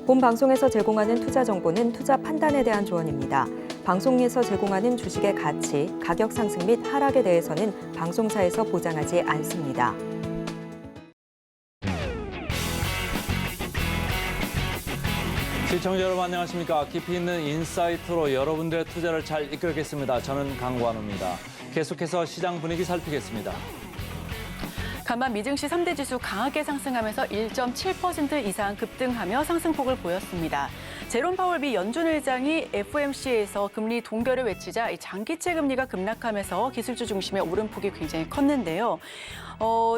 본 방송에서 제공하는 투자 정보는 투자 판단에 대한 조언입니다. 방송에서 제공하는 주식의 가치, 가격 상승 및 하락에 대해서는 방송사에서 보장하지 않습니다. 시청자 여러분 안녕하십니까. 깊이 있는 인사이트로 여러분들의 투자를 잘 이끌겠습니다. 저는 강관우입니다. 계속해서 시장 분위기 살피겠습니다. 간밤 미증시 3대 지수 강하게 상승하면서 1.7% 이상 급등하며 상승폭을 보였습니다. 제롬 파월 미 연준 의장이 FOMC에서 금리 동결을 외치자 장기채 금리가 급락하면서 기술주 중심의 오름폭이 굉장히 컸는데요.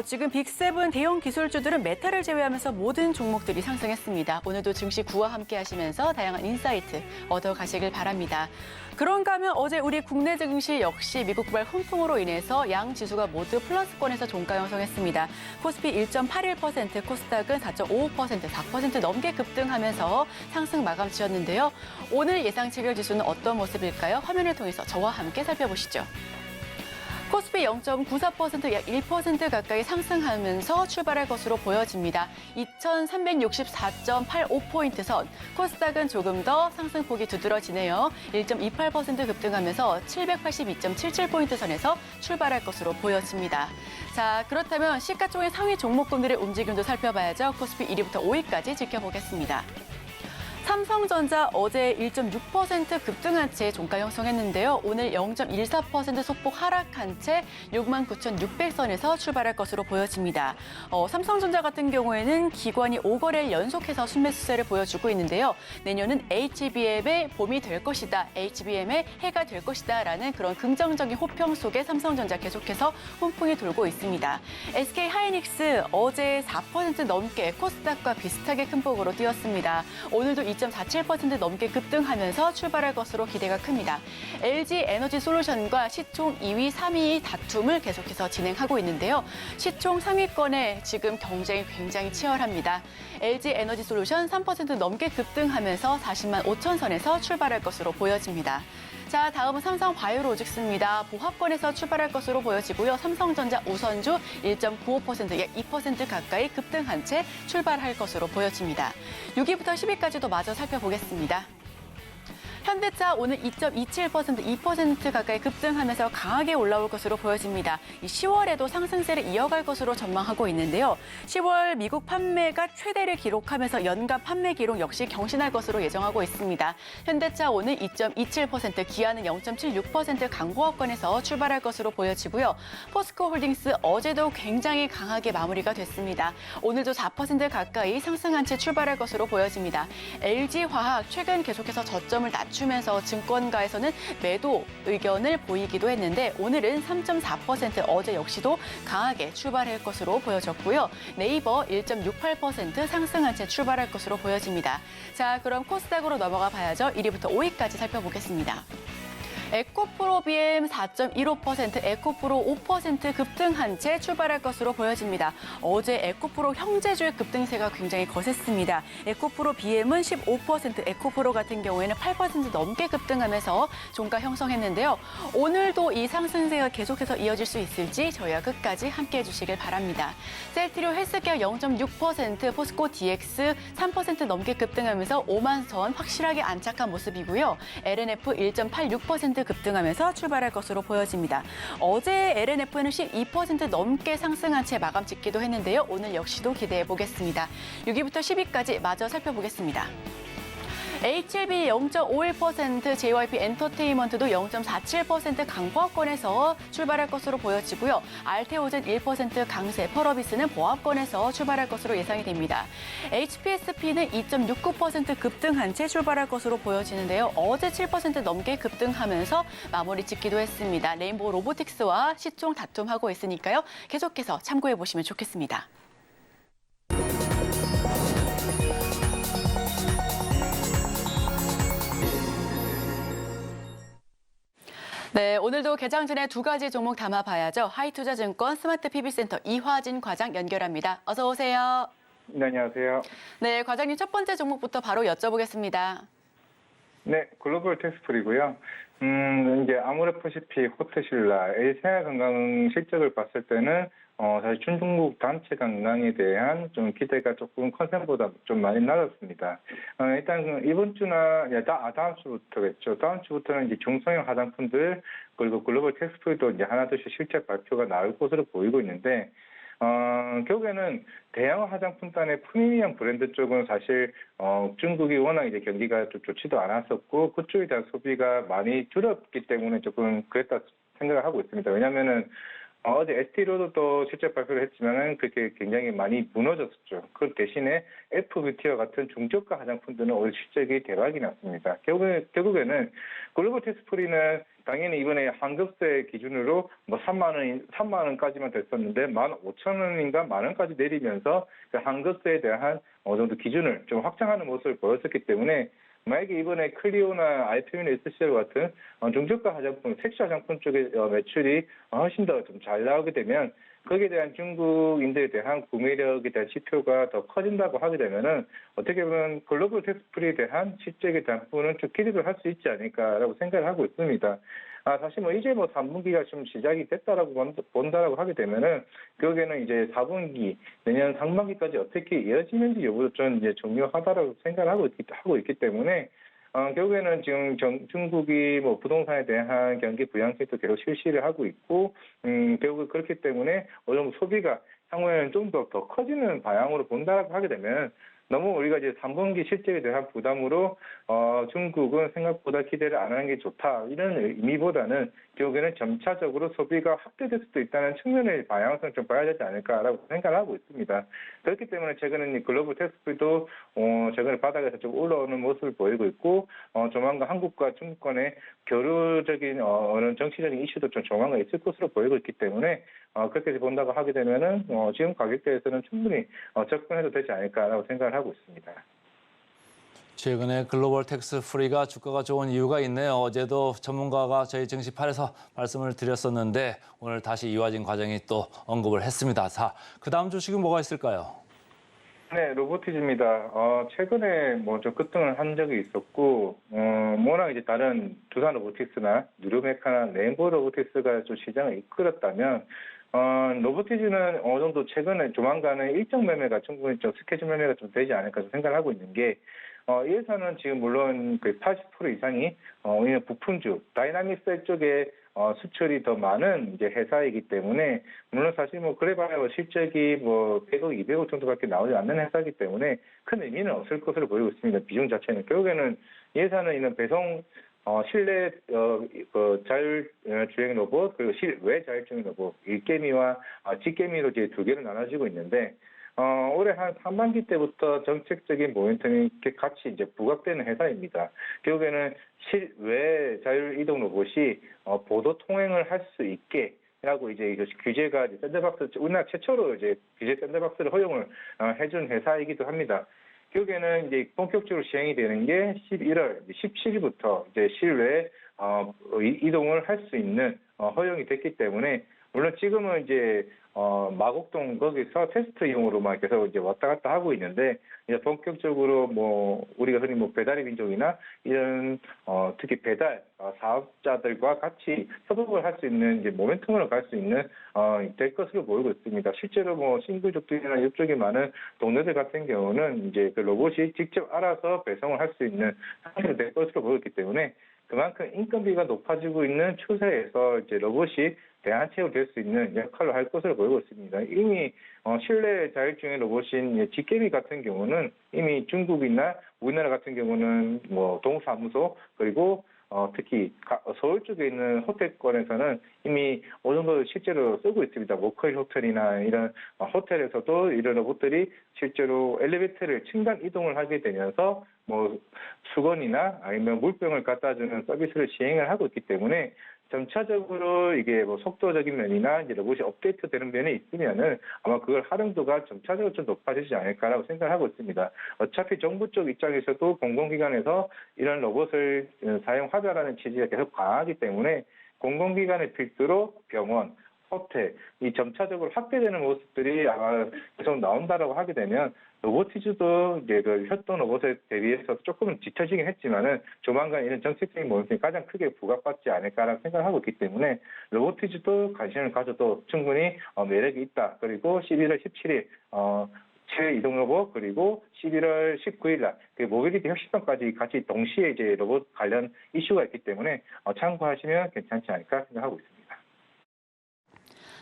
지금 빅7 대형 기술주들은 메탈을 제외하면서 모든 종목들이 상승했습니다. 오늘도 증시 구와 함께 하시면서 다양한 인사이트 얻어가시길 바랍니다. 그런가 하면 어제 우리 국내 증시 역시 미국발 훈풍으로 인해서 양 지수가 모두 플러스권에서 종가 형성했습니다. 코스피 1.81%, 코스닥은 4.55%, 4% 넘게 급등하면서 상승 마감 지었는데요. 오늘 예상체결 지수는 어떤 모습일까요? 화면을 통해서 저와 함께 살펴보시죠. 코스피 0.94%, 약 1% 가까이 상승하면서 출발할 것으로 보여집니다. 2,364.85포인트 선, 코스닥은 조금 더 상승폭이 두드러지네요. 1.28% 급등하면서 782.77포인트 선에서 출발할 것으로 보여집니다. 자, 그렇다면 시가총액 상위 종목군들의 움직임도 살펴봐야죠. 코스피 1위부터 5위까지 지켜보겠습니다. 삼성전자 어제 1.6% 급등한 채 종가 형성했는데요. 오늘 0.14% 소폭 하락한 채 69,600선에서 출발할 것으로 보여집니다. 삼성전자 같은 경우에는 기관이 5거래일 연속해서 순매수세를 보여주고 있는데요. 내년은 HBM의 봄이 될 것이다, HBM의 해가 될 것이다 라는 그런 긍정적인 호평 속에 삼성전자 계속해서 훈풍이 돌고 있습니다. SK하이닉스 어제 4% 넘게 코스닥과 비슷하게 큰 폭으로 뛰었습니다. 오늘도 2.47% 넘게 급등하면서 출발할 것으로 기대가 큽니다. LG에너지솔루션과 시총 2위, 3위 다툼을 계속해서 진행하고 있는데요. 시총 상위권에 지금 경쟁이 굉장히 치열합니다. LG에너지솔루션 3% 넘게 급등하면서 40만 5천 선에서 출발할 것으로 보여집니다. 자, 다음은 삼성바이오로직스입니다. 보합권에서 출발할 것으로 보여지고요. 삼성전자 우선주 1.95%, 약 2% 가까이 급등한 채 출발할 것으로 보여집니다. 6위부터 10위까지도 마저 살펴보겠습니다. 현대차 오늘 2.27%, 2% 가까이 급등하면서 강하게 올라올 것으로 보여집니다. 10월에도 상승세를 이어갈 것으로 전망하고 있는데요. 10월 미국 판매가 최대를 기록하면서 연간 판매 기록 역시 경신할 것으로 예정하고 있습니다. 현대차 오늘 2.27%, 기아는 0.76% 강보합권에서 출발할 것으로 보여지고요. 포스코홀딩스 어제도 굉장히 강하게 마무리가 됐습니다. 오늘도 4% 가까이 상승한 채 출발할 것으로 보여집니다. LG화학 최근 계속해서 저점을 낮추면서 증권가에서는 매도 의견을 보이기도 했는데 오늘은 3.4%, 어제 역시도 강하게 출발할 것으로 보여졌고요. 네이버 1.68% 상승한 채 출발할 것으로 보여집니다. 자, 그럼 코스닥으로 넘어가 봐야죠. 1위부터 5위까지 살펴보겠습니다. 에코프로 BM 4.15%, 에코프로 5% 급등한 채 출발할 것으로 보여집니다. 어제 에코프로 형제주의 급등세가 굉장히 거셌습니다. 에코프로 BM은 15%, 에코프로 같은 경우에는 8% 넘게 급등하면서 종가 형성했는데요. 오늘도 이 상승세가 계속해서 이어질 수 있을지 저희와 끝까지 함께해 주시길 바랍니다. 셀트리온 헬스케어 0.6%, 포스코 DX 3% 넘게 급등하면서 5만 선 확실하게 안착한 모습이고요. LNF 1.86% 급등하면서 출발할 것으로 보여집니다. 어제 LNF는 12% 넘게 상승한 채 마감 짓기도 했는데요. 오늘 역시도 기대해 보겠습니다. 6위부터 10위까지 마저 살펴보겠습니다. HLB 0.51%, JYP 엔터테인먼트도 0.47% 강보합권에서 출발할 것으로 보여지고요. 알테오젠 1% 강세, 펄어비스는 보합권에서 출발할 것으로 예상이 됩니다. HPSP는 2.69% 급등한 채 출발할 것으로 보여지는데요. 어제 7% 넘게 급등하면서 마무리 짓기도 했습니다. 레인보우 로보틱스와 시총 다툼하고 있으니까요. 계속해서 참고해 보시면 좋겠습니다. 네, 오늘도 개장 전에 두 가지 종목 담아봐야죠. 하이투자증권 스마트 PB센터 이화진 과장 연결합니다. 어서 오세요. 네, 안녕하세요. 네, 과장님 첫 번째 종목부터 바로 여쭤보겠습니다. 네, 글로벌 텍스플이고요. 이제 아모레퍼시픽, 호텔신라, L생활건강 실적을 봤을 때는 사실 중국 단체 관광에 대한 좀 기대가 조금 컨센보다 좀 많이 낮았습니다. 일단 이번 주나 다음 주부터겠죠. 다음 주부터는 이제 중소형 화장품들 그리고 글로벌 텍스포도 이제 하나둘씩 실제 발표가 나올 것으로 보이고 있는데. 결국에는 대형 화장품단의 프리미엄 브랜드 쪽은 사실 중국이 워낙 이제 경기가 좀 좋지도 않았었고 그쪽에 대한 소비가 많이 줄었기 때문에 조금 그랬다 생각을 하고 있습니다. 왜냐하면은 어제 에스티로도 실제 발표를 했지만은 그게 굉장히 많이 무너졌었죠. 그 대신에 FBT와 같은 중저가 화장품들은 오히려 실적이 대박이 났습니다. 결국에는 글로벌 텍스프리는 당연히 이번에 환급세 기준으로 뭐 3만 원까지만 됐었는데 15,000원인가 만 원까지 내리면서 그 환급세에 대한 어느 정도 기준을 좀 확장하는 모습을 보였었기 때문에 만약에 이번에 클리오나 알페미나 SCL 같은 중저가 화장품, 섹시 화장품 쪽의 매출이 훨씬 더 좀 잘 나오게 되면 거기에 대한 중국인들에 대한 구매력에 대한 지표가 더 커진다고 하게 되면은 어떻게 보면 글로벌 텍스프리에 대한 실적에 대한 부분은 좀 기대를 할 수 있지 않을까라고 생각을 하고 있습니다. 사실 이제 3분기가 좀 시작이 됐다라고 본다라고 하게 되면은 결국에는 이제 4분기 내년 상반기까지 어떻게 이어지는지 여부도 좀 이제 중요하다라고 생각을 하고 있기 때문에 결국에는 지금 중국이 뭐 부동산에 대한 경기 부양책도 계속 실시를 하고 있고 결국 그렇기 때문에 어느 정도 소비가 향후에는 좀 더 커지는 방향으로 본다라고 하게 되면 너무 우리가 이제 3분기 실적에 대한 부담으로 중국은 생각보다 기대를 안 하는 게 좋다 이런 의미보다는 결국에는 점차적으로 소비가 확대될 수도 있다는 측면의 방향성을 좀 봐야 되지 않을까라고 생각을 하고 있습니다. 그렇기 때문에 최근에 글로벌 텍스프리도 최근에 바닥에서 좀 올라오는 모습을 보이고 있고 조만간 한국과 중국 간의 교류적인 어느 정치적인 이슈도 좀 조만간 있을 것으로 보이고 있기 때문에 그렇게 본다고 하게 되면은 지금 가격대에서는 충분히 접근해도 되지 않을까라고 생각을 하고 있습니다. 최근에 글로벌 텍스 프리가 주가가 좋은 이유가 있네요. 어제도 전문가가 저희 증시판에서 말씀을 드렸었는데 오늘 다시 이화진 과장이 또 언급을 했습니다. 자, 그 다음 주식은 뭐가 있을까요? 네, 로보티즈입니다. 최근에 좀 급등을 한 적이 있었고, 워낙 이제 다른 두산 로보틱스나 누르메카나 레인보우 로보틱스가 좀 시장을 이끌었다면, 로보티즈는 어느 정도 최근에 조만간은 일정 매매가 충분히 좀 스케줄 매매가 좀 되지 않을까 생각을 하고 있는 게, 이 회사는 지금 물론 그 80% 이상이 부품주, 다이나믹셀 쪽에 수출이 더 많은 이제 회사이기 때문에 물론 사실 그래봐야 실적이 100억, 200억 정도밖에 나오지 않는 회사이기 때문에 큰 의미는 없을 것으로 보이고 있습니다. 비중 자체는 결국에는 이 회사는 이런 배송 실내 자율주행 로봇 그리고 실외 자율주행 로봇 일개미와 직개미로 이제 두 개로 나눠지고 있는데. 올해 한 상반기 때부터 정책적인 모멘텀이 같이 이제 부각되는 회사입니다. 결국에는 실외 자율 이동 로봇이 보도 통행을 할 수 있게 라고 이제 규제가 샌드박스 우리나라 최초로 이제 규제 샌드박스를 허용을 해준 회사이기도 합니다. 결국에는 이제 본격적으로 시행이 되는 게 11월 17일부터 이제 실외 이동을 할 수 있는 허용이 됐기 때문에 물론 지금은 이제 마곡동 거기서 테스트용으로만 계속 이제 왔다 갔다 하고 있는데 이제 본격적으로 우리가 흔히 배달의 민족이나 이런 특히 배달 사업자들과 같이 협업을 할 수 있는 이제 모멘텀으로 갈 수 있는 될 것으로 보이고 있습니다. 실제로 신글족들이나 이쪽에 많은 동네들 같은 경우는 이제 그 로봇이 직접 알아서 배송을 할 수 있는 상태가 될 것으로 보이고 있기 때문에 그만큼 인건비가 높아지고 있는 추세에서 이제 로봇이 대안책으로 될 수 있는 역할을 할 것으로 보이고 있습니다. 이미 실내 자율주행 로봇인 직개미 같은 경우는 이미 중국이나 우리나라 같은 경우는 동사무소 그리고 특히 서울 쪽에 있는 호텔권에서는 이미 어느 정도 실제로 쓰고 있습니다. 모커힐 호텔이나 이런 호텔에서도 이런 로봇들이 실제로 엘리베이터를 층간 이동을 하게 되면서 수건이나 아니면 물병을 갖다 주는 서비스를 시행을 하고 있기 때문에 점차적으로 이게 속도적인 면이나 이제 로봇이 업데이트되는 면이 있으면은 아마 그걸 활용도가 점차적으로 좀 높아지지 않을까라고 생각을 하고 있습니다. 어차피 정부 쪽 입장에서도 공공기관에서 이런 로봇을 사용하자라는 취지가 계속 강하기 때문에 공공기관의 필두로 병원, 호텔, 이 점차적으로 확대되는 모습들이 아마 계속 나온다라고 하게 되면 로보티즈도 이제 그 협동 로봇에 대비해서 조금 뒤처지긴 했지만은 조만간 이런 정책적인 모멘텀이 가장 크게 부각받지 않을까라는 생각을 하고 있기 때문에 로보티즈도 관심을 가져도 충분히 매력이 있다. 그리고 11월 17일 최 이동 로봇 그리고 11월 19일 날 모빌리티 혁신성까지 같이 동시에 이제 로봇 관련 이슈가 있기 때문에 참고하시면 괜찮지 않을까 생각하고 있습니다.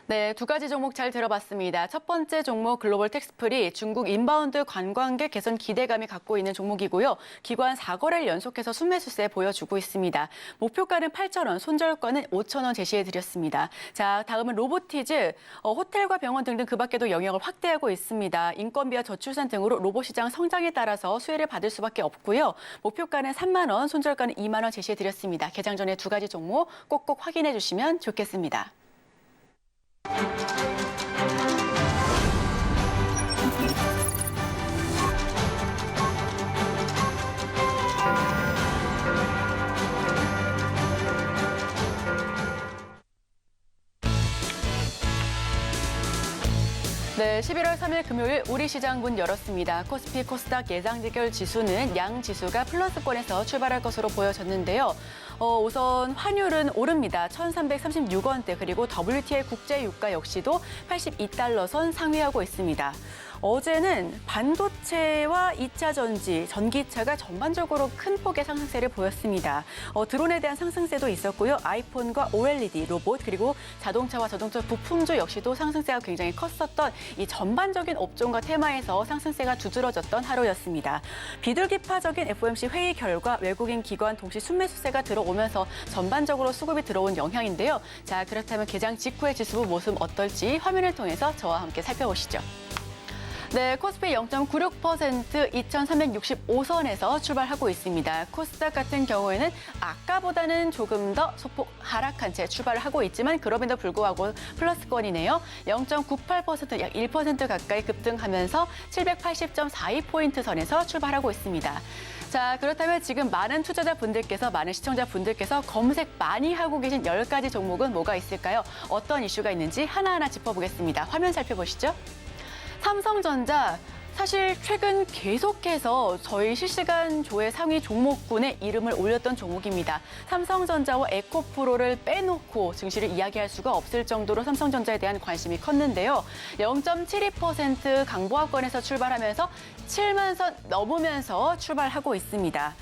네, 두 가지 종목 잘 들어봤습니다. 첫 번째 종목 글로벌 텍스프리 중국 인바운드 관광객 개선 기대감이 갖고 있는 종목이고요. 기관 4거래를 연속해서 순매수세 보여주고 있습니다. 목표가는 8,000원, 손절가는 5,000원 제시해드렸습니다. 자, 다음은 로보티즈. 호텔과 병원 등등 그 밖에도 영역을 확대하고 있습니다. 인건비와 저출산 등으로 로봇 시장 성장에 따라서 수혜를 받을 수밖에 없고요. 목표가는 3만 원, 손절가는 2만 원 제시해드렸습니다. 개장 전에 두 가지 종목 꼭꼭 확인해 주시면 좋겠습니다. 네, 11월 3일 금요일 우리 시장 문 열었습니다. 코스피 코스닥 예상 대결 지수는 양 지수가 플러스권에서 출발할 것으로 보여졌는데요. 우선 환율은 오릅니다. 1,336원대 그리고 WTI 국제 유가 역시도 82달러 선 상회하고 있습니다. 어제는 반도체와 2차 전지, 전기차가 전반적으로 큰 폭의 상승세를 보였습니다. 드론에 대한 상승세도 있었고요. 아이폰과 OLED, 로봇, 그리고 자동차와 자동차 부품주 역시도 상승세가 굉장히 컸었던 이 전반적인 업종과 테마에서 상승세가 두드러졌던 하루였습니다. 비둘기파적인 FOMC 회의 결과 외국인 기관 동시 순매수세가 들어오면서 전반적으로 수급이 들어온 영향인데요. 자, 그렇다면 개장 직후의 지수 모습 어떨지 화면을 통해서 저와 함께 살펴보시죠. 네, 코스피 0.96% 2,365선에서 출발하고 있습니다. 코스닥 같은 경우에는 아까보다는 조금 더 소폭 하락한 채 출발을 하고 있지만 그럼에도 불구하고 플러스권이네요. 0.98% 약 1% 가까이 급등하면서 780.42포인트 선에서 출발하고 있습니다. 자, 그렇다면 지금 많은 투자자분들께서, 많은 시청자분들께서 검색 많이 하고 계신 10가지 종목은 뭐가 있을까요? 어떤 이슈가 있는지 하나하나 짚어보겠습니다. 화면 살펴보시죠. 삼성전자, 사실 최근 계속해서 저희 실시간 조회 상위 종목군에 이름을 올렸던 종목입니다. 삼성전자와 에코프로를 빼놓고 증시를 이야기할 수가 없을 정도로 삼성전자에 대한 관심이 컸는데요. 0.72% 강보합권에서 출발하면서 7만 선 넘으면서 출발하고 있습니다.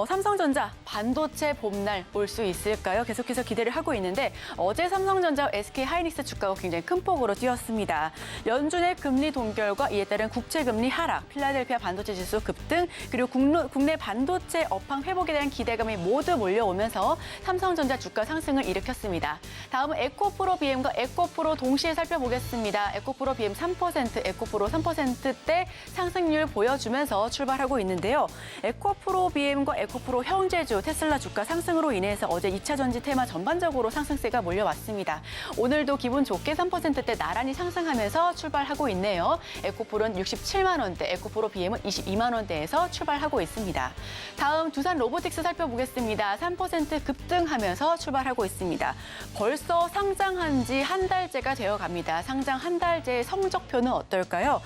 삼성전자 반도체 봄날 올 수 있을까요? 계속해서 기대를 하고 있는데 어제 삼성전자 SK하이닉스 주가가 굉장히 큰 폭으로 뛰었습니다. 연준의 금리 동결과 이에 따른 국채금리 하락, 필라델피아 반도체 지수 급등, 그리고 국내 반도체 업황 회복에 대한 기대감이 모두 몰려오면서 삼성전자 주가 상승을 일으켰습니다. 다음은 에코프로 BM과 에코프로 동시에 살펴보겠습니다. 에코프로 BM 3%, 에코프로 3%대 상승률 보여주면서 출발하고 있는데요. 에코프로 BM과 에코프로 형제주 테슬라 주가 상승으로 인해서 어제 2차 전지 테마 전반적으로 상승세가 몰려왔습니다. 오늘도 기분 좋게 3%대 나란히 상승하면서 출발하고 있네요. 에코프로는 67만 원대, 에코프로 BM은 22만 원대에서 출발하고 있습니다. 다음 두산 로보틱스 살펴보겠습니다. 3% 급등하면서 출발하고 있습니다. 벌써 상장한 지 한 달째가 되어갑니다. 상장 한 달째의 성적표는 어떨까요?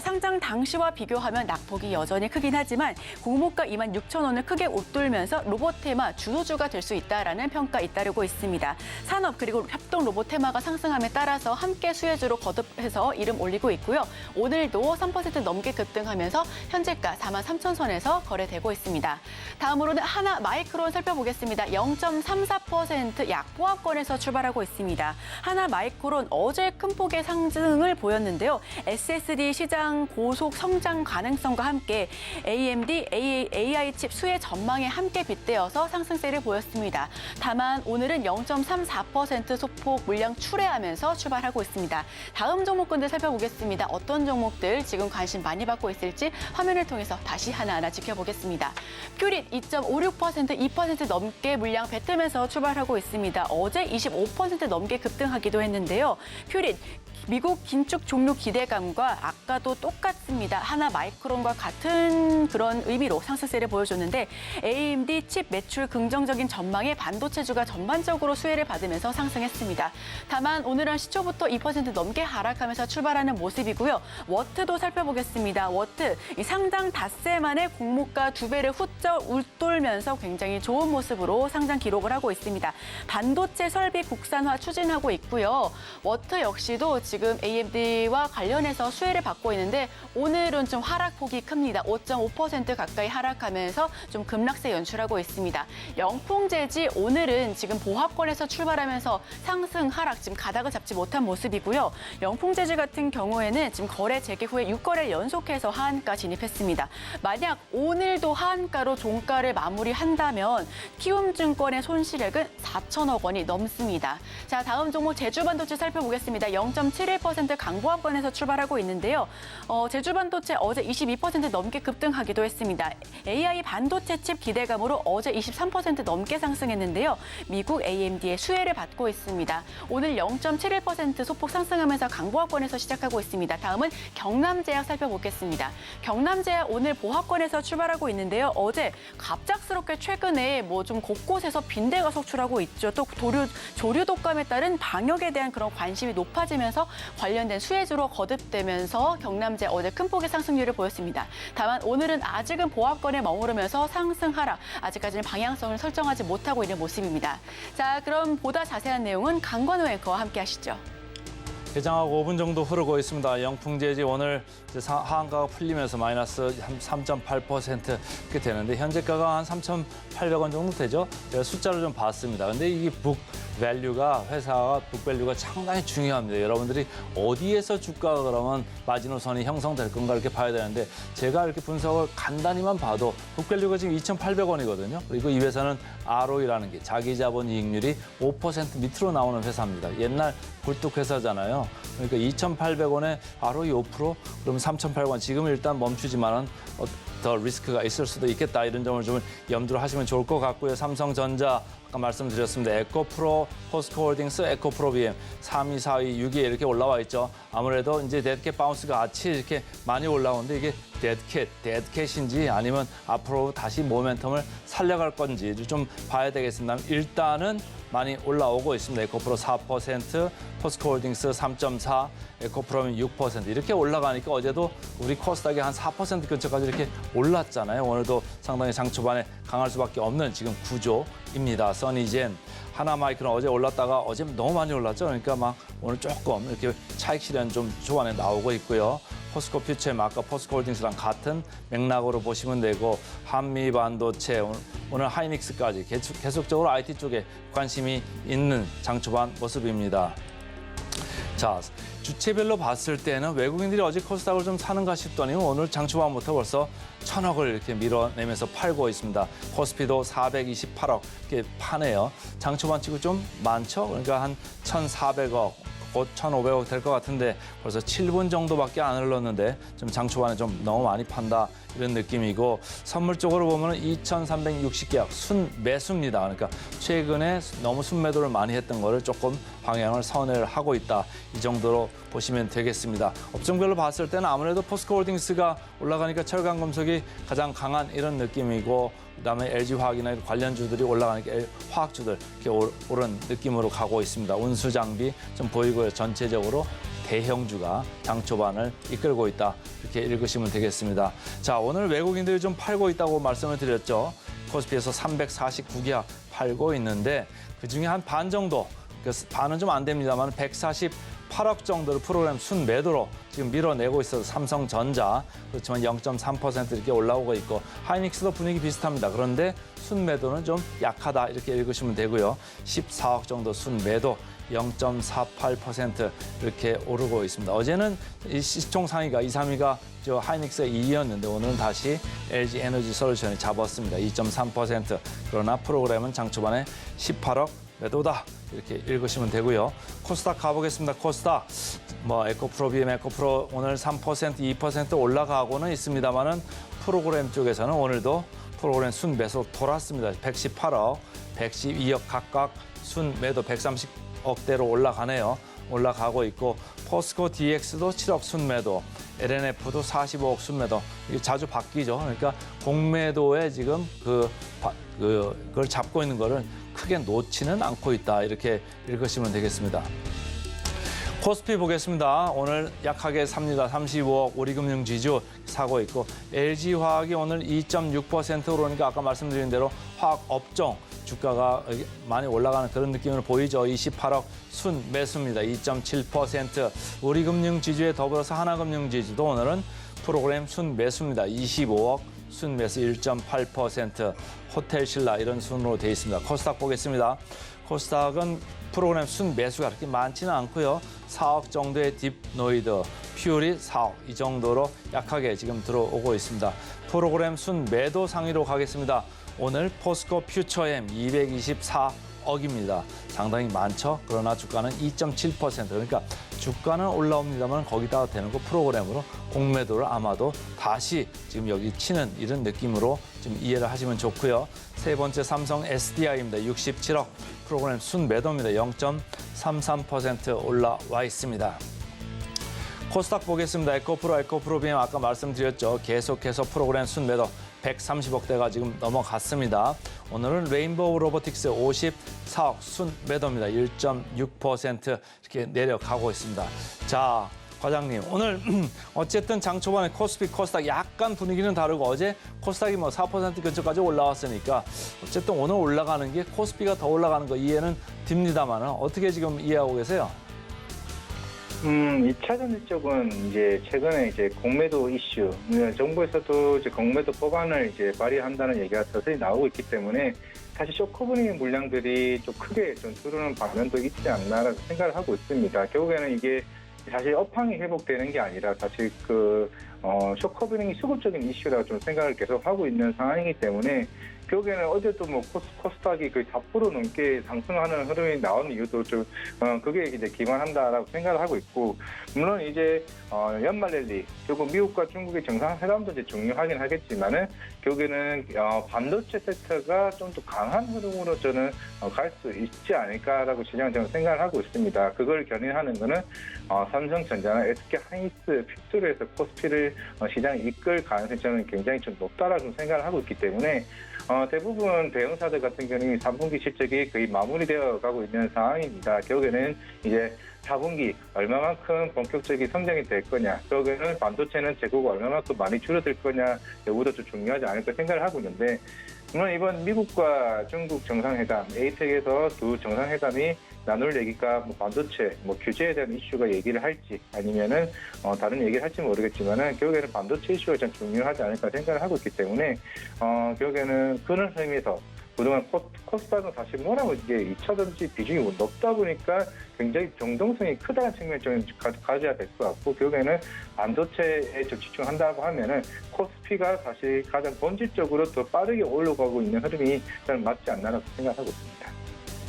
상장 당시와 비교하면 낙폭이 여전히 크긴 하지만 공모가 26,000원을 크게 웃돌면서 로봇 테마 주도주가 될 수 있다라는 평가 잇따르고 있습니다. 산업 그리고 협동 로봇 테마가 상승함에 따라서 함께 수혜주로 거듭해서 이름 올리고 있고요. 오늘도 3% 넘게 급등하면서 현재가 43,000선에서 거래되고 있습니다. 다음으로는 하나 마이크론 살펴보겠습니다. 0.34% 약보합권에서 출발하고 있습니다. 하나 마이크론 어제 큰 폭의 상승을 보였는데요. SSD 시장 고속 성장 가능성과 함께 AMD, AI 칩 수혜 전망에 함께 빗대어서 상승세를 보였습니다. 다만 오늘은 0.34% 소폭 물량 출회하면서 출발하고 있습니다. 다음 종목군들 살펴보겠습니다. 어떤 종목들 지금 관심 많이 받고 있을지 화면을 통해서 다시 하나하나 지켜보겠습니다. 퓨릿 2.56%, 2% 넘게 물량 뱉으면서 출발하고 있습니다. 어제 25% 넘게 급등하기도 했는데요. 퓨릿 미국 긴축 종료 기대감과 아까도 똑같습니다. 하나 마이크론과 같은 그런 의미로 상승세를 보여줬는데 AMD 칩 매출 긍정적인 전망에 반도체주가 전반적으로 수혜를 받으면서 상승했습니다. 다만 오늘은 시초부터 2% 넘게 하락하면서 출발하는 모습이고요. 워트도 살펴보겠습니다. 워트 상당 닷새 만에 공모가 2배를 훌쩍 웃돌면서 굉장히 좋은 모습으로 상장 기록을 하고 있습니다. 반도체 설비 국산화 추진하고 있고요. 워트 역시도 지금 AMD와 관련해서 수혜를 받고 있는데 오늘은 좀 하락폭이 큽니다. 5.5% 가까이 하락하면서 좀 급락세 연출하고 있습니다. 영풍재지 오늘은 지금 보합권에서 출발하면서 상승 하락 지금 가닥을 잡지 못한 모습이고요. 영풍재지 같은 경우에는 지금 거래 재개 후에 6거래 연속해서 하한가 진입했습니다. 만약 오늘도 하한가로 종가를 마무리한다면 키움증권의 손실액은 4천억 원이 넘습니다. 자, 다음 종목 제주반도체 살펴보겠습니다. 0.71% 강보합권에서 출발하고 있는데요. 제주반도체 어제 22% 넘게 급등하기도 했습니다. AI 반도체 칩 기대감으로 어제 23% 넘게 상승했는데요. 미국 AMD의 수혜를 받고 있습니다. 오늘 0.71% 소폭 상승하면서 강보합권에서 시작하고 있습니다. 다음은 경남제약 살펴보겠습니다. 경남제약 오늘 보합권에서 출발하고 있는데요. 어제 갑작스럽게 최근에 뭐 좀 곳곳에서 빈대가 속출하고 있죠. 또 조류 독감에 따른 방역에 대한 그런 관심이 높아지면서 관련된 수혜주로 거듭되면서 경남제 어제 큰 폭의 상승률을 보였습니다. 다만 오늘은 아직은 보합권에 머무르면서 상승 하락, 아직까지는 방향성을 설정하지 못하고 있는 모습입니다. 자, 그럼 보다 자세한 내용은 강건우 앵커와 함께 하시죠. 개장하고 5분 정도 흐르고 있습니다. 영풍재지 오늘 이제 하한가가 풀리면서 마이너스 한 3.8% 이렇게 되는데 현재가가 한 3,800원 정도 되죠. 제가 숫자를 좀 봤습니다. 근데 이게 북밸류가 회사가 북밸류가 상당히 중요합니다. 여러분들이 어디에서 주가가 그러면 마지노선이 형성될 건가 이렇게 봐야 되는데 제가 이렇게 분석을 간단히만 봐도 북밸류가 지금 2,800원이거든요. 그리고 이 회사는 ROE라는 게 자기자본 이익률이 5% 밑으로 나오는 회사입니다. 옛날 굴뚝 회사잖아요. 그러니까 2,800원에 ROE 5%, 그러면 3,800원. 지금 일단 멈추지만은 더 리스크가 있을 수도 있겠다. 이런 점을 좀 염두를 하시면 좋을 것 같고요. 삼성전자 아까 말씀드렸습니다. 에코프로, 포스코홀딩스, 에코프로비엠 3위, 4위, 6위 이렇게 올라와 있죠. 아무래도 이제 데드캣 바운스가 같이 이렇게 많이 올라오는데 이게 데드캣인지 아니면 앞으로 다시 모멘텀을 살려갈 건지 좀 봐야 되겠습니다. 일단은 많이 올라오고 있습니다. 에코프로 4%, 포스코홀딩스 3.4%, 에코프로는 6% 이렇게 올라가니까 어제도 우리 코스닥이 한 4% 근처까지 이렇게 올랐잖아요. 오늘도 상당히 장 초반에 강할 수밖에 없는 지금 구조입니다. 써니젠, 하나마이크는 어제 올랐다가 어제 너무 많이 올랐죠. 그러니까 막 오늘 조금 이렇게 차익 실현 좀 초반에 나오고 있고요. 포스코 퓨처엠 아까 포스코홀딩스랑 같은 맥락으로 보시면 되고 한미 반도체 오늘 하이닉스까지 계속적으로 IT 쪽에 관심이 있는 장초반 모습입니다. 자, 주체별로 봤을 때는 외국인들이 어제 코스닥을 좀 사는가 싶더니 오늘 장초반부터 벌써 1,000억을 이렇게 밀어내면서 팔고 있습니다. 코스피도 428억 이렇게 파네요. 장초반 치고 좀 많죠? 그러니까 한 1,400억. 곧 1,500억 될 것 같은데 벌써 7분 정도밖에 안 흘렀는데 좀 장초반에 좀 너무 많이 판다 이런 느낌이고 선물 쪽으로 보면 2,360계약 순매수입니다. 그러니까 최근에 너무 순매도를 많이 했던 거를 조금 방향을 선회를 하고 있다. 이 정도로 보시면 되겠습니다. 업종별로 봤을 때는 아무래도 포스코홀딩스가 올라가니까 철강금속이 가장 강한 이런 느낌이고 그다음에 LG화학이나 관련주들이 올라가니까 화학주들 이렇게 오른 느낌으로 가고 있습니다. 운수장비 좀 보이고요. 전체적으로 대형주가 장초반을 이끌고 있다. 이렇게 읽으시면 되겠습니다. 자, 오늘 외국인들이 좀 팔고 있다고 말씀을 드렸죠. 코스피에서 349계약 팔고 있는데 그중에 한 반 정도, 반은 좀 안 됩니다만 148억 정도를 프로그램 순매도로 지금 밀어내고 있어서 삼성전자 그렇지만 0.3% 이렇게 올라오고 있고 하이닉스도 분위기 비슷합니다. 그런데 순매도는 좀 약하다 이렇게 읽으시면 되고요. 14억 정도 순매도 0.48% 이렇게 오르고 있습니다. 어제는 이 시총 상위가 2, 3위가 저 하이닉스의 2위였는데 오늘은 다시 LG 에너지 솔루션이 잡았습니다. 2.3%. 그러나 프로그램은 장초반에 18억 매도다. 이렇게 읽으시면 되고요. 코스닥 가보겠습니다. 코스닥 에코프로비엠, 에코프로 오늘 3%, 2% 올라가고는 있습니다만은 프로그램 쪽에서는 오늘도 프로그램 순매수 돌았습니다. 118억, 112억 각각 순매도 130억대로 올라가네요. 올라가고 있고 포스코 DX도 7억 순매도, LNF도 45억 순매도. 이게 자주 바뀌죠. 그러니까 공매도에 지금 그걸 잡고 있는 거를 크게 놓지는 않고 있다. 이렇게 읽으시면 되겠습니다. 코스피 보겠습니다. 오늘 약하게 삽니다. 35억 우리금융지주 사고 있고 LG화학이 오늘 2.6% 오르니까 아까 말씀드린 대로 화학 업종 주가가 많이 올라가는 그런 느낌으로 보이죠. 28억 순매수입니다. 2.7%. 우리금융지주에 더불어서 하나금융지주도 오늘은 프로그램 순매수입니다. 25억 순매수 1.8%. 호텔신라 이런 순으로 되어 있습니다. 코스닥 보겠습니다. 코스닥은 프로그램 순매수가 그렇게 많지는 않고요. 4억 정도의 딥노이드, 퓨리 4억 이 정도로 약하게 지금 들어오고 있습니다. 프로그램 순매도 상위로 가겠습니다. 오늘 포스코 퓨처엠 224억입니다. 상당히 많죠. 그러나 주가는 2.7%. 그러니까 주가는 올라옵니다만 거기다가 되는 거 프로그램으로 공매도를 아마도 다시 지금 여기 치는 이런 느낌으로 좀 이해를 하시면 좋고요. 세 번째 삼성 SDI입니다. 67억 프로그램 순매도입니다. 0.33% 올라와 있습니다. 코스닥 보겠습니다. 에코프로 BM 아까 말씀드렸죠. 계속해서 프로그램 순매도 130억대가 지금 넘어갔습니다. 오늘은 레인보우 로보틱스 54억 순매도입니다. 1.6% 이렇게 내려가고 있습니다. 자, 과장님, 오늘 어쨌든 장 초반에 코스피, 코스닥 약간 분위기는 다르고 어제 코스닥이 뭐 4% 근처까지 올라왔으니까 어쨌든 오늘 올라가는 게 코스피가 더 올라가는 거 이해는 됩니다만 어떻게 지금 이해하고 계세요? 2차 전지 쪽은 이제 최근에 이제 공매도 이슈, 정부에서도 이제 공매도 법안을 이제 발의한다는 얘기가 서서히 나오고 있기 때문에 사실 쇼커버닝 물량들이 좀 크게 좀 줄어드는 방면도 있지 않나라고 생각을 하고 있습니다. 결국에는 이게 사실 업황이 회복되는 게 아니라 사실 쇼커버닝이 수급적인 이슈라고 좀 생각을 계속 하고 있는 상황이기 때문에 결국에는 어제도 뭐 코스닥이 거의 4% 넘게 상승하는 흐름이 나온 이유도 좀 그게 이제 기반한다라고 생각을 하고 있고 물론 이제 연말 랠리 결국 미국과 중국의 정상회담도 이제 중요하긴 하겠지만은 결국에는 반도체 섹터가 좀 더 강한 흐름으로 저는 갈 수 있지 않을까라고 시장은 저는 생각을 하고 있습니다. 그걸 견인하는 거는 삼성전자나 SK 하이닉스 필두로 해서 코스피를 시장에 이끌 가능성이 저는 굉장히 좀 높다라고 생각을 하고 있기 때문에 대부분 대형사들 같은 경우는 3분기 실적이 거의 마무리되어 가고 있는 상황입니다. 결국에는 이제 4분기 얼마만큼 본격적인 성장이 될 거냐, 결국에는 반도체는 재고가 얼마만큼 많이 줄어들 거냐 여부도 좀 중요하지 않을까 생각을 하고 있는데 물론 이번 미국과 중국 정상회담, 에이펙에서 두 정상회담이 나눌 얘기가 뭐 반도체, 뭐 규제에 대한 이슈가 얘기를 할지 아니면은 다른 얘기를 할지 모르겠지만은 결국에는 반도체 이슈가 좀 중요하지 않을까 생각을 하고 있기 때문에 결국에는 그런 의미에서 그동안 코스닥은 사실 뭐라고 이게 2차 전지 비중이 높다 보니까 굉장히 정동성이 크다는 측면을 좀 가져야 될 것 같고 결국에는 반도체에 좀 집중한다고 하면은 코스피가 사실 가장 본질적으로 더 빠르게 올라가고 있는 흐름이 저는 맞지 않나라고 생각하고 있습니다.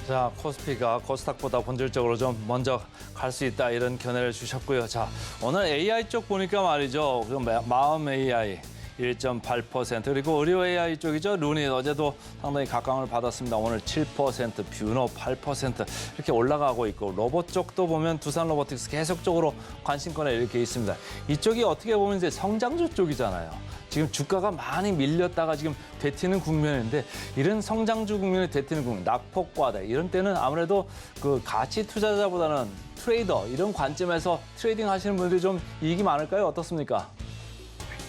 자, 코스피가 코스닥보다 본질적으로 좀 먼저 갈 수 있다 이런 견해를 주셨고요. 자, 오늘 AI 쪽 보니까 말이죠. 마음 AI 1.8% 그리고 의료 AI 쪽이죠. 루닛 어제도 상당히 각광을 받았습니다. 오늘 7%, 뷰노 8% 이렇게 올라가고 있고 로봇 쪽도 보면 두산 로보틱스 계속적으로 관심권에 이렇게 있습니다. 이쪽이 어떻게 보면 이제 성장주 쪽이잖아요. 지금 주가가 많이 밀렸다가 지금 되튀는 국면인데 이런 성장주 국면에 되튀는 국면, 낙폭과다 이런 때는 아무래도 그 가치 투자자보다는 트레이더 이런 관점에서 트레이딩 하시는 분들이 좀 이익이 많을까요? 어떻습니까?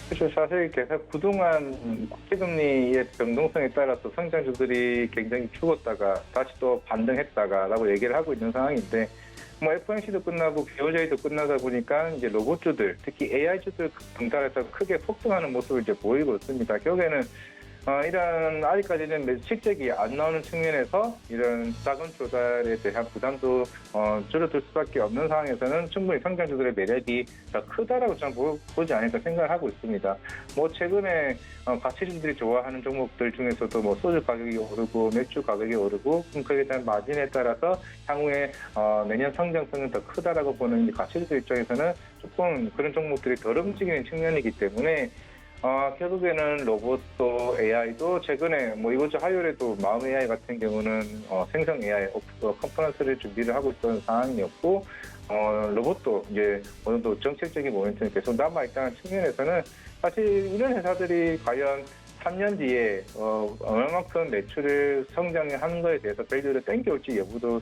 그렇죠. 사실 계속 그동안 국제금리의 변동성에 따라서 성장주들이 굉장히 죽었다가 다시 또 반등했다가라고 얘기를 하고 있는 상황인데 뭐 FOMC도 끝나고 BOJ도 끝나다 보니까 이제 로봇주들, 특히 AI주들 등단해서 크게 폭등하는 모습을 이제 보이고 있습니다. 결국에는 이런 아직까지는 실적이 안 나오는 측면에서 이런 자금 조달에 대한 부담도 줄어들 수밖에 없는 상황에서는 충분히 성장주들의 매력이 더 크다라고 저는 보지 않을까 생각을 하고 있습니다. 뭐 최근에 가치주들이 좋아하는 종목들 중에서도 뭐 소주 가격이 오르고 맥주 가격이 오르고 그에 대한 마진에 따라서 향후에 내년 성장성은 더 크다라고 보는 가치주들 입장에서는 조금 그런 종목들이 덜 움직이는 측면이기 때문에 결국에는 로봇도 AI도 최근에 뭐 이번 주 화요일에도 마음 AI 같은 경우는 생성 AI 컨퍼런스를 준비를 하고 있던 상황이었고 로봇도 이제 어느 정도 정책적인 모멘텀이 계속 남아있다는 측면에서는 사실 이런 회사들이 과연 3년 뒤에 얼마만큼 매출을 성장하는 거에 대해서 밸류를 땡겨올지 여부도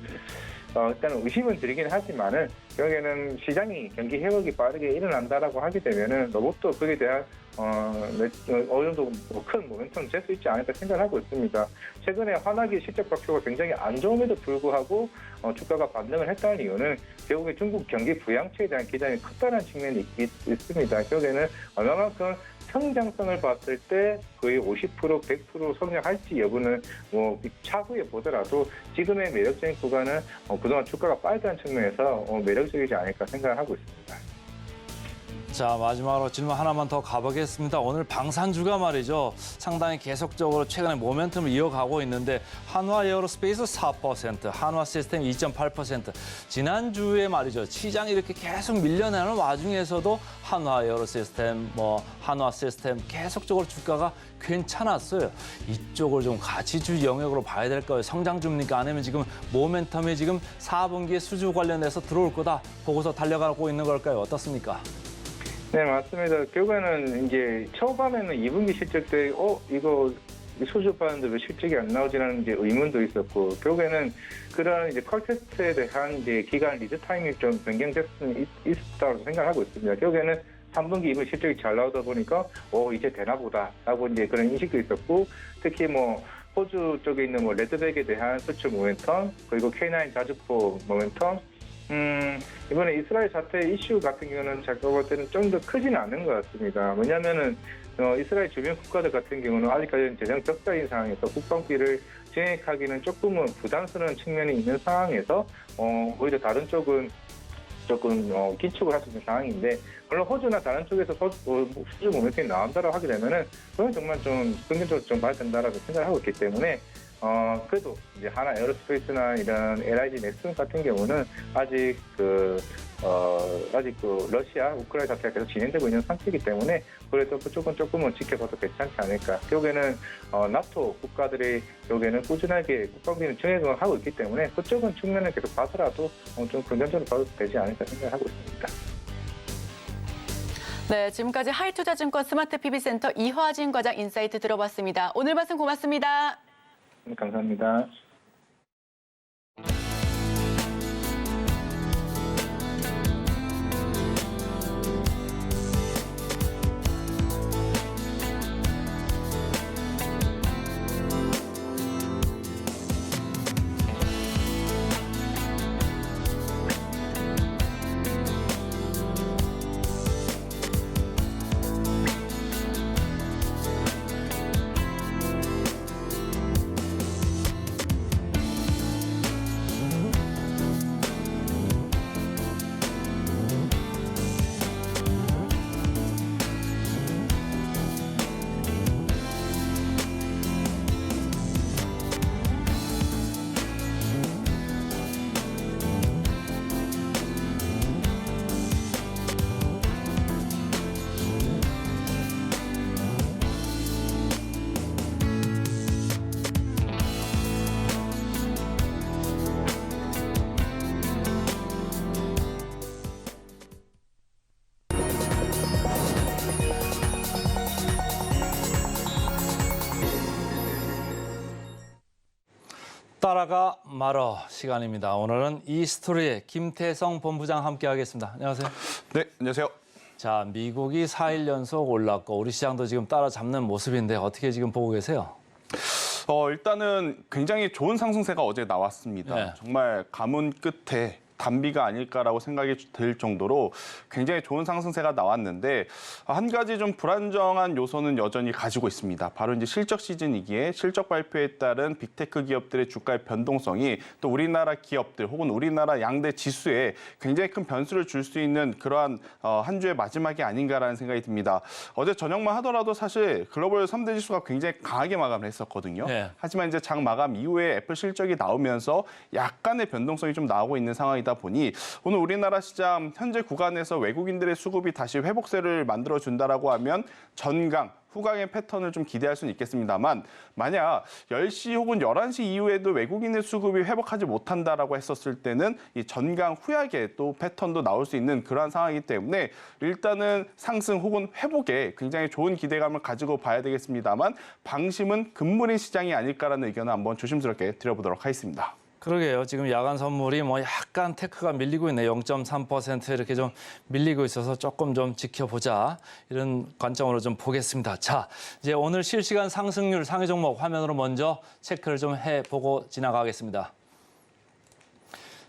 일단은 의심은 드리긴 하지만은 결국에는 시장이 경기 회복이 빠르게 일어난다라고 하게 되면은 로봇도 그에 대한 어느 정도 큰 모멘텀을 잴 수 있지 않을까 생각하고 있습니다. 최근에 환하기 실적 발표가 굉장히 안 좋음에도 불구하고 주가가 반등을 했다는 이유는 결국에 중국 경기 부양체에 대한 기대감이 컸다는 측면이 있습니다. 결국에는 얼마만큼 성장성을 봤을 때 거의 50%, 100% 성장할지 여부는 차후에 보더라도 지금의 매력적인 구간은 그동안 주가가 빠졌다는 측면에서 매력적이지 않을까 생각을 하고 있습니다. 자, 마지막으로 질문 하나만 더 가보겠습니다. 오늘 방산주가 말이죠. 상당히 계속적으로 최근에 모멘텀을 이어가고 있는데 한화 에어로스페이스 4%, 한화 시스템 2.8%. 지난주에 말이죠. 시장이 이렇게 계속 밀려나는 와중에서도 한화 에어로시스템, 한화 시스템 계속적으로 주가가 괜찮았어요. 이쪽을 좀 가치주 영역으로 봐야 될까요? 성장주입니까? 아니면 지금 모멘텀이 지금 4분기에 수주 관련해서 들어올 거다 보고서 달려가고 있는 걸까요? 어떻습니까? 네, 맞습니다. 결국에는 이제 초반에는 2분기 실적 때, 이거 수주 받는데 왜 실적이 안 나오지라는 이제 의문도 있었고, 결국에는 그런 이제 컬테스트에 대한 이제 기간 리드 타임이 좀 변경됐으면 있었다고 생각하고 있습니다. 결국에는 3분기 2분기 실적이 잘 나오다 보니까, 이제 되나 보다라고 이제 그런 인식도 있었고, 특히 호주 쪽에 있는 레드백에 대한 수출 모멘텀, 그리고 K9 자주포 모멘텀, 이번에 이스라엘 사태 이슈 같은 경우는 제가 볼 때는 좀 더 크지는 않은 것 같습니다. 왜냐하면은 이스라엘 주변 국가들 같은 경우는 아직까지는 재정 적자인 상황에서 국방비를 증액하기는 조금은 부담스러운 측면이 있는 상황에서 오히려 다른 쪽은 조금 기축을 할 수 있는 상황인데, 물론 호주나 다른 쪽에서 수주 모멘텀이 나온다고 하게 되면은 그건 정말 좀 긍정적으로 좀 봐야 된다라고 생각을 하고 있기 때문에. 그래도 이제 하나 에어로스페이스나 이런 LIG 넥슨 같은 경우는 아직 러시아, 우크라이나 사태가 계속 진행되고 있는 상태이기 때문에 그래도 그쪽은 조금은 지켜봐도 괜찮지 않을까. 결국에는 나토 국가들이 결국에는 꾸준하게 국방비는 증액을 하고 있기 때문에 그쪽은 측면을 계속 봐서라도 좀 긍정적으로 봐도 되지 않을까 생각하고 있습니다. 네, 지금까지 하이투자증권 스마트 PB센터 이화진 과장 인사이트 들어봤습니다. 오늘 말씀 고맙습니다. 감사합니다. 따라가 말어 시간입니다. 오늘은 이 스토리의 김태성 본부장 함께하겠습니다. 안녕하세요. 네, 안녕하세요. 자, 미국이 4일 연속 올랐고 우리 시장도 지금 따라잡는 모습인데 어떻게 지금 보고 계세요? 일단은 굉장히 좋은 상승세가 어제 나왔습니다. 네. 정말 가문 끝에 단비가 아닐까라고 생각이 들 정도로 굉장히 좋은 상승세가 나왔는데 한 가지 좀 불안정한 요소는 여전히 가지고 있습니다. 바로 이제 실적 시즌이기에 실적 발표에 따른 빅테크 기업들의 주가의 변동성이 또 우리나라 기업들 혹은 우리나라 양대 지수에 굉장히 큰 변수를 줄 수 있는 그러한 한 주의 마지막이 아닌가라는 생각이 듭니다. 어제 저녁만 하더라도 사실 글로벌 3대 지수가 굉장히 강하게 마감을 했었거든요. 네. 하지만 이제 장 마감 이후에 애플 실적이 나오면서 약간의 변동성이 좀 나오고 있는 상황이다 보니 오늘 우리나라 시장 현재 구간에서 외국인들의 수급이 다시 회복세를 만들어준다라고 하면 전강 후강의 패턴을 좀 기대할 수는 있겠습니다만 만약 10시 혹은 11시 이후에도 외국인의 수급이 회복하지 못한다라고 했었을 때는 이 전강 후약의 또 패턴도 나올 수 있는 그러한 상황이기 때문에 일단은 상승 혹은 회복에 굉장히 좋은 기대감을 가지고 봐야 되겠습니다만 방심은 금물인 시장이 아닐까라는 의견을 한번 조심스럽게 드려보도록 하겠습니다. 그러게요. 지금 야간 선물이 뭐 약간 테크가 밀리고 있네요. 0.3% 이렇게 좀 밀리고 있어서 조금 좀 지켜보자. 이런 관점으로 좀 보겠습니다. 자, 이제 오늘 실시간 상승률 상위 종목 화면으로 먼저 체크를 좀 해보고 지나가겠습니다.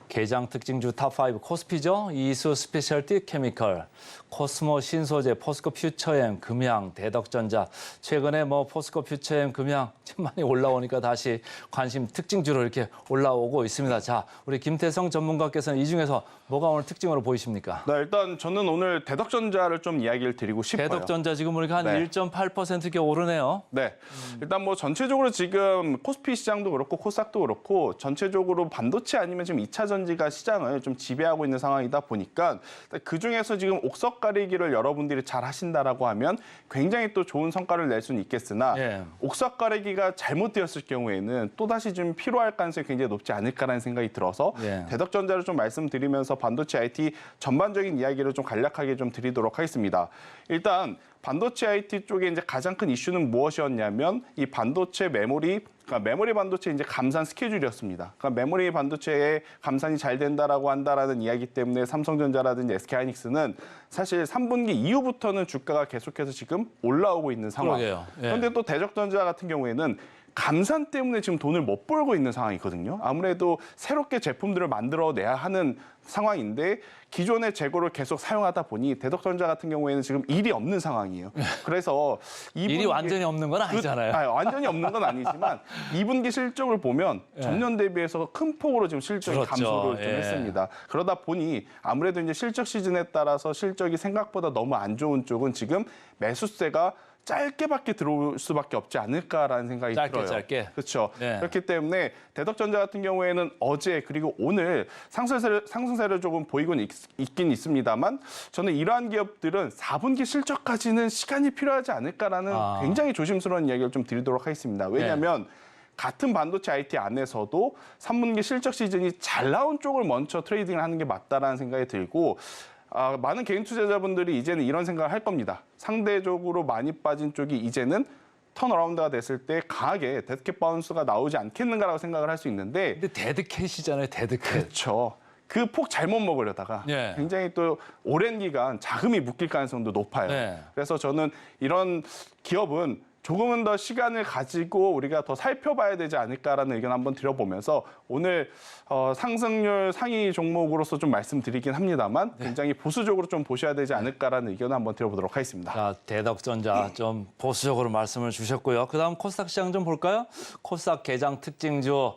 개장 특징주 탑5 코스피죠. 이수 스페셜티 케미컬, 코스모 신소재, 포스코 퓨처엠, 금양, 대덕전자. 최근에 뭐 포스코 퓨처엠, 금양 좀 많이 올라오니까 다시 관심 특징주로 이렇게 올라오고 있습니다. 자, 우리 김태성 전문가께서는 이 중에서 뭐가 오늘 특징으로 보이십니까? 네, 일단 저는 오늘 대덕전자를 좀 이야기를 드리고 싶어요. 대덕전자 지금 보니까 한 네. 1.8% 이렇게 오르네요. 네, 일단 뭐 전체적으로 지금 코스피 시장도 그렇고 코스닥도 그렇고 전체적으로 반도체 아니면 지금 2차 전지가 시장을 좀 지배하고 있는 상황이다 보니까 그 중에서 지금 옥석 가리기를 여러분들이 잘 하신다라고 하면 굉장히 또 좋은 성과를 낼 수는 있겠으나 예. 옥석 가리기가 잘못되었을 경우에는 또 다시 좀 필요할 가능성이 굉장히 높지 않을까라는 생각이 들어서 예. 대덕전자를 좀 말씀드리면서 반도체 IT 전반적인 이야기를 좀 간략하게 좀 드리도록 하겠습니다. 일단 반도체 IT 쪽에 이제 가장 큰 이슈는 무엇이었냐면 이 반도체 메모리, 그러니까 메모리 반도체 이제 감산 스케줄이었습니다. 그러니까 메모리 반도체에 감산이 잘 된다라고 한다라는 이야기 때문에 삼성전자라든지 SK하이닉스는 사실 3분기 이후부터는 주가가 계속해서 지금 올라오고 있는 상황. 그러게요. 예. 그런데 또 대덕전자 같은 경우에는 감산 때문에 지금 돈을 못 벌고 있는 상황이거든요. 아무래도 새롭게 제품들을 만들어내야 하는 상황인데 기존의 재고를 계속 사용하다 보니 대덕전자 같은 경우에는 지금 일이 없는 상황이에요. 그래서 일이 완전히 없는 건 아니잖아요. 완전히 없는 건 아니지만 2분기 실적을 보면 전년 대비해서 큰 폭으로 지금 실적이 그렇죠. 감소를 좀 예. 했습니다. 그러다 보니 아무래도 이제 실적 시즌에 따라서 실적이 생각보다 너무 안 좋은 쪽은 지금 매수세가 짧게밖에 들어올 수밖에 없지 않을까라는 생각이 들어요. 짧게. 그렇죠. 네. 그렇기 때문에 대덕전자 같은 경우에는 어제 그리고 오늘 상승세를 조금 보이곤 있긴 있습니다만 저는 이러한 기업들은 4분기 실적까지는 시간이 필요하지 않을까라는 굉장히 조심스러운 이야기를 좀 드리도록 하겠습니다. 왜냐하면 같은 반도체 IT 안에서도 3분기 실적 시즌이 잘 나온 쪽을 먼저 트레이딩을 하는 게 맞다라는 생각이 들고 많은 개인 투자자분들이 이제는 이런 생각을 할 겁니다. 상대적으로 많이 빠진 쪽이 이제는 턴어라운드가 됐을 때 강하게 데드캣 바운스가 나오지 않겠는가라고 생각을 할 수 있는데 근데 데드캣이잖아요, 데드캣. 그렇죠. 그 폭 잘못 먹으려다가 예. 굉장히 또 오랜 기간 자금이 묶일 가능성도 높아요. 네. 그래서 저는 이런 기업은 조금은 더 시간을 가지고 우리가 더 살펴봐야 되지 않을까라는 의견 한번 드려보면서 오늘 상승률 상위 종목으로서 좀 말씀드리긴 합니다만 굉장히 보수적으로 좀 보셔야 되지 않을까라는 의견을 한번 드려보도록 하겠습니다. 자, 대덕전자 좀 보수적으로 말씀을 주셨고요. 그다음 코스닥 시장 좀 볼까요? 코스닥 개장 특징주